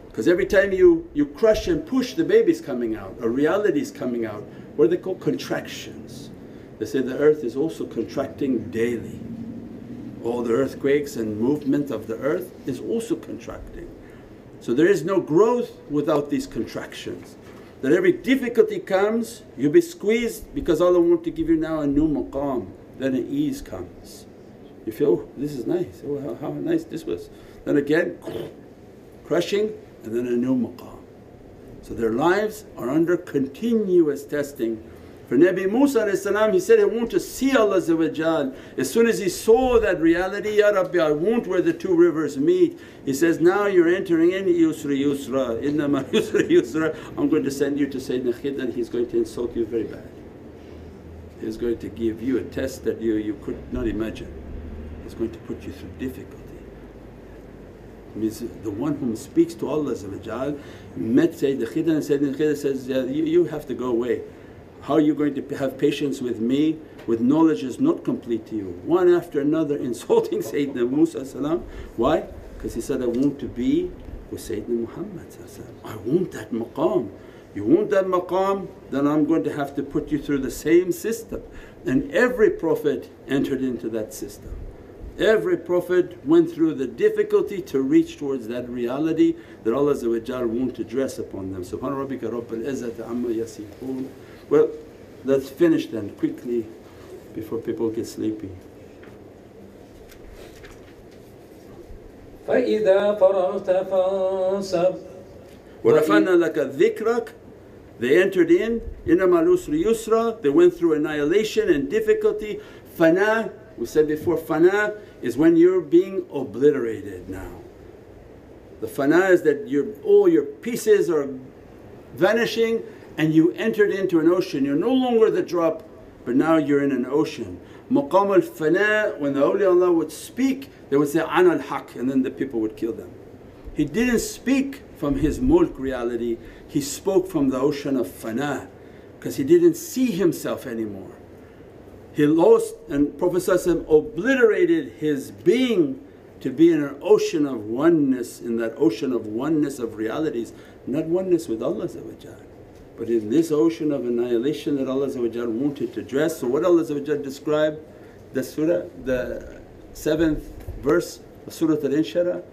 Because every time you crush and push, the baby's coming out, a reality is coming out. What are they called? Contractions. They say the earth is also contracting daily. All the earthquakes and movement of the earth is also contracting. So there is no growth without these contractions. That every difficulty comes, you'll be squeezed because Allah wants to give you now a new maqam, then an ease comes. You feel, oh this is nice, oh how nice this was. Then again crushing and then a new maqam. So their lives are under continuous testing. For Nabi Musa he said, I want to see Allah. As soon as he saw that reality, Ya Rabbi, I want where the two rivers meet. He says, now you're entering in yusra yusra, inna ma yusra yusra. I'm going to send you to Sayyidina Khidr and he's going to insult you very bad. He's going to give you a test that you could not imagine. He's going to put you through difficulty. Means the one whom speaks to Allah met Sayyidina Khidr and Sayyidina Khidr says, you have to go away. How are you going to have patience with me with knowledge is not complete to you? One after another insulting Sayyidina Musa. Why? Because he said, I want to be with Sayyidina Muhammad. I want that maqam. You want that maqam, then I'm going to have to put you through the same system. And every Prophet entered into that system. Every Prophet went through the difficulty to reach towards that reality that Allah want to dress upon them. Subhana rabbika rabbil izzati amma yasifoon. Well, let's finish then quickly before people get sleepy. فَإِذَا فَرَغْتَ فَانْصَبْ وَرَفَعْنَا لَكَ ذِكْرَكَ. They entered in, إِنَّمَا الْعُسْرِ يُسْرًا. They went through annihilation and difficulty. Fana, we said before, fana is when you're being obliterated now. The fana is that all your pieces are vanishing and you entered into an ocean. You're no longer the drop, but now you're in an ocean. Maqam al-fana, when the awliyaullah would speak, they would say ana al-haq, and then the people would kill them. He didn't speak from his mulk reality, he spoke from the ocean of fana, because he didn't see himself anymore. He lost, and Prophet obliterated his being to be in an ocean of oneness, in that ocean of oneness of realities, not oneness with Allah, but in this ocean of annihilation that Allah wanted to dress. So what Allah described, the surah, the 7th verse of Surah Al-Inshirah,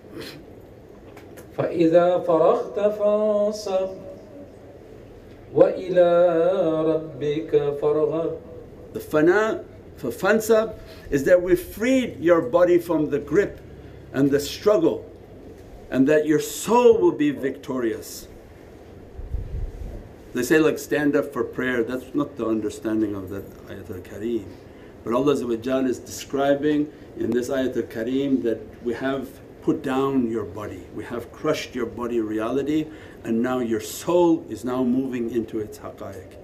فَإِذَا فَرَغْتَ فَانْصَبْ وَإِلَىٰ رَبِّكَ فَارْغَب. The fana for fansab is that we freed your body from the grip and the struggle, and that your soul will be victorious. They say like stand up for prayer, that's not the understanding of that ayat al-kareem. But Allah is describing in this ayat al-kareem that we have put down your body, we have crushed your body reality, and now your soul is now moving into its haqqaiq.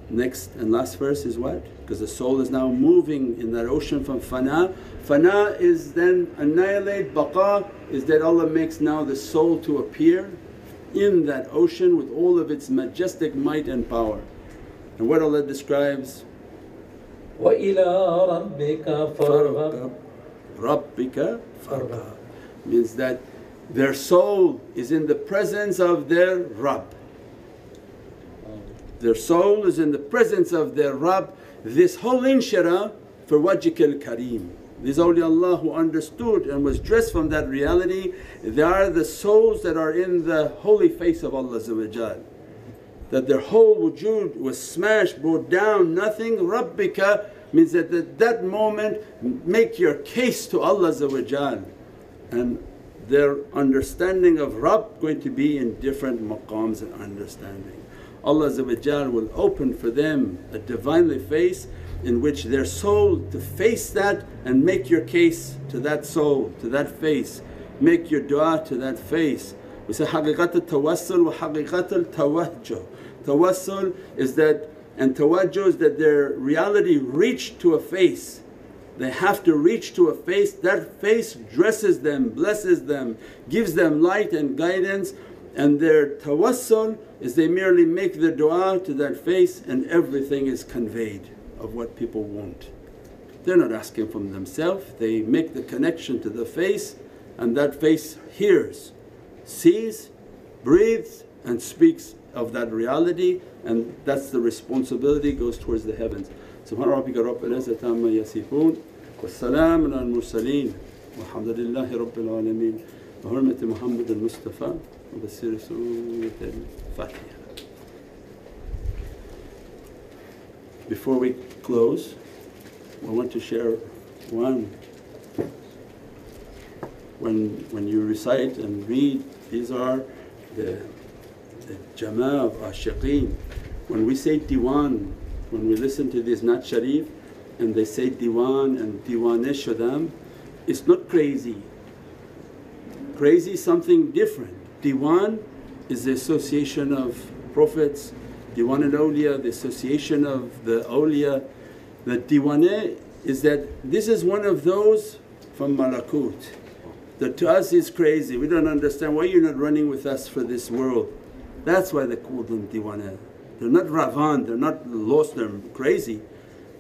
Next and last verse is what? Because the soul is now moving in that ocean from fana. Fana is then annihilate, baqa is that Allah makes now the soul to appear in that ocean with all of its majestic might and power. And what Allah describes, وَإِلَىٰ رَبِّكَ فَارْغَب. Rabbika farghab, means that their soul is in the presence of their Rabb. Their soul is in the presence of their Rabb. This whole inshirah for wajhikal kareem. These awliyaullah who understood and was dressed from that reality, they are the souls that are in the holy face of Allah, that their whole wujood was smashed, brought down, nothing. Rabbika means that at that moment make your case to Allah, and their understanding of Rabb going to be in different maqams and understanding. Allah will open for them a Divinely face in which their soul to face that and make your case to that soul, to that face, make your dua to that face. We say haqiqat al-tawassul wa haqiqat al-tawajjuh. Tawassul is that, and tawajjuh is that their reality reached to a face. They have to reach to a face, that face dresses them, blesses them, gives them light and guidance, and their tawassul is they merely make the dua to that face and everything is conveyed of what people want. They're not asking from themselves, they make the connection to the face and that face hears, sees, breathes and speaks of that reality, and that's the responsibility goes towards the heavens. Subhana rabbika rabbil izzati amma yasifoon wa salaamun al mursaleen walhamdulillahi rabbil alameen bi hurmati Muhammad al Mustafa wa basiri Surat al-Fatiha. Before we close, I want to share one. When you recite and read, these are the Jamā of Ashiqeen. When we say Diwan, when we listen to this Nat Sharif and they say Diwan and Diwan-e Shudam, it's not crazy. Crazy is something different. Diwan is the association of prophets, Diwan al-Awliya, the association of the awliya. The Diwan-e is that this is one of those from Malakut that to us is crazy, we don't understand why you're not running with us for this world. That's why they call them Diwan-e. They're not Ravan, they're not lost, they're crazy,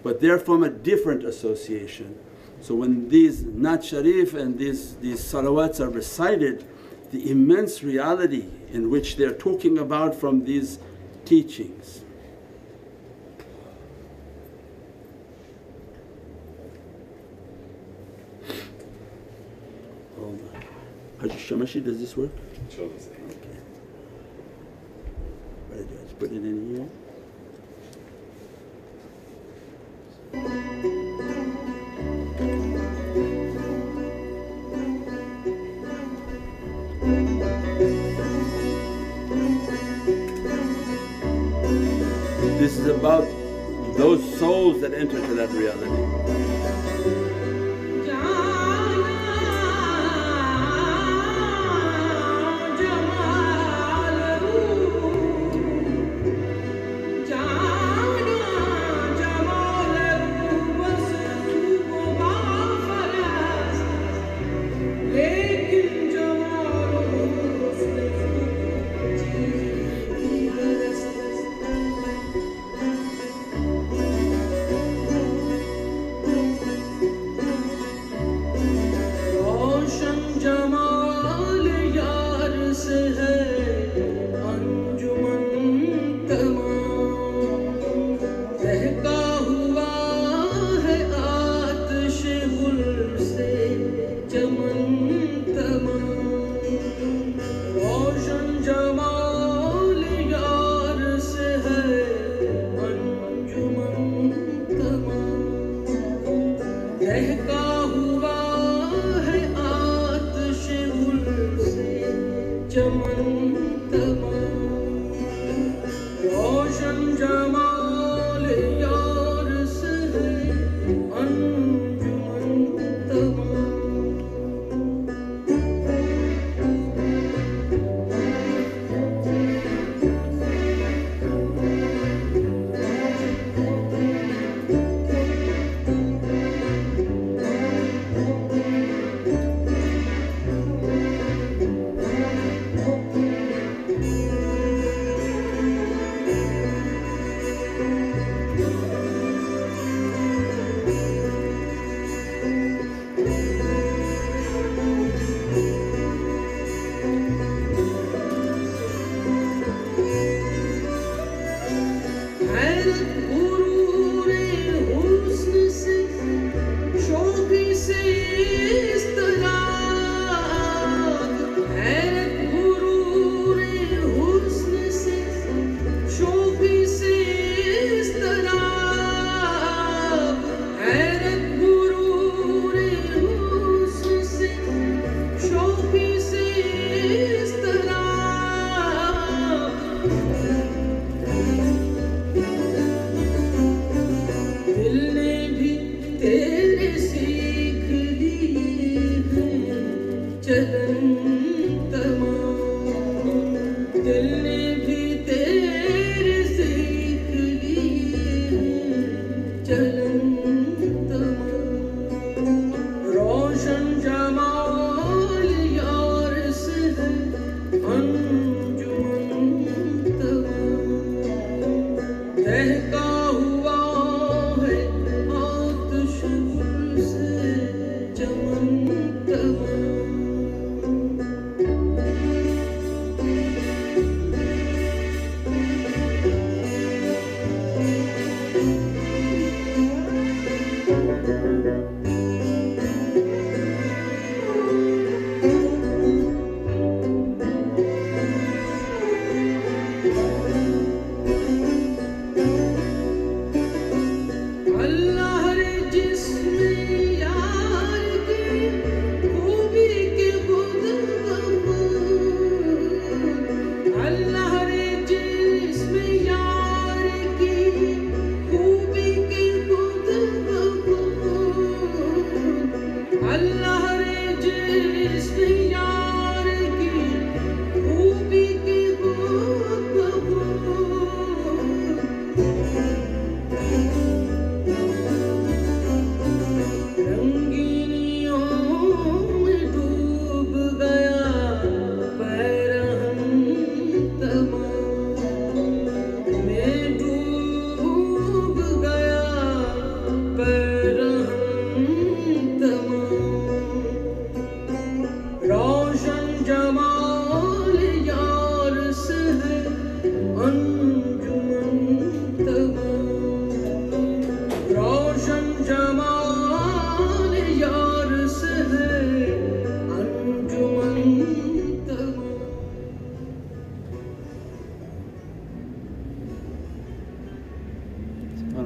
but they're from a different association. So when these Nat Sharif and these salawats are recited, the immense reality in which they're talking about from these teachings. Hold on. Haji Shamashi, does this work? Sure. Okay. What do I do? I just put it in here. This is about those souls that enter to that reality.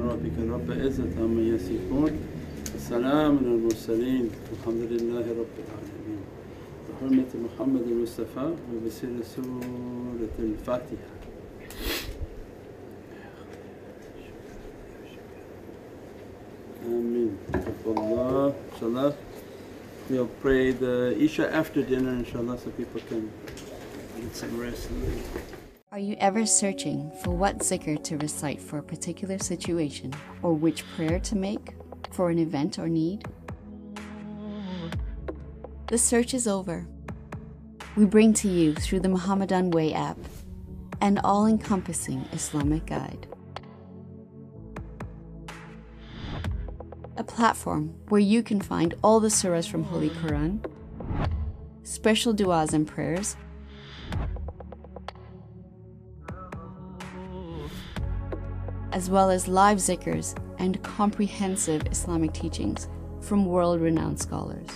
ربك رب العزة عما يصفون السلام على المرسلين الحمد لله رب العالمين بحرمة محمد المصطفى وبسر سورة الفاتحة. Ameen. Allah, inshallah. We'll pray the Isha after dinner inshallah so people can get some rest. Are you ever searching for what zikr to recite for a particular situation or which prayer to make for an event or need? The search is over. We bring to you through the Muhammadan Way app an all-encompassing Islamic guide. A platform where you can find all the surahs from Holy Quran, special du'as and prayers, as well as live zikrs and comprehensive Islamic teachings from world-renowned scholars.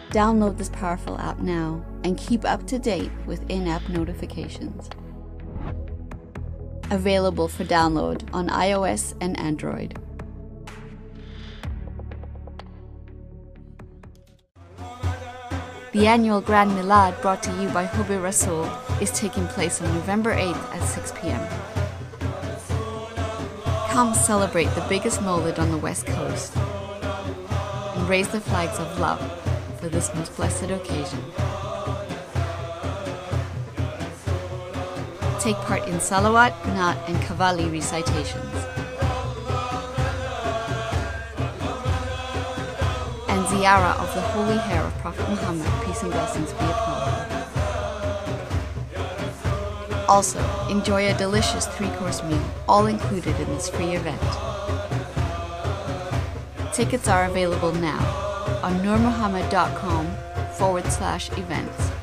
Download this powerful app now and keep up to date with in-app notifications. Available for download on iOS and Android. The annual Grand Milad brought to you by Hubbi Rasool is taking place on November 8th at 6 p.m. Come celebrate the biggest Mawlid on the West Coast and raise the flags of love for this most blessed occasion. Take part in Salawat, Naat and Qawwali recitations and ziyarah of the holy hair of Prophet Muhammad, peace and blessings be upon him. Also, enjoy a delicious 3-course meal, all included in this free event. Tickets are available now on nurmuhammad.com/events.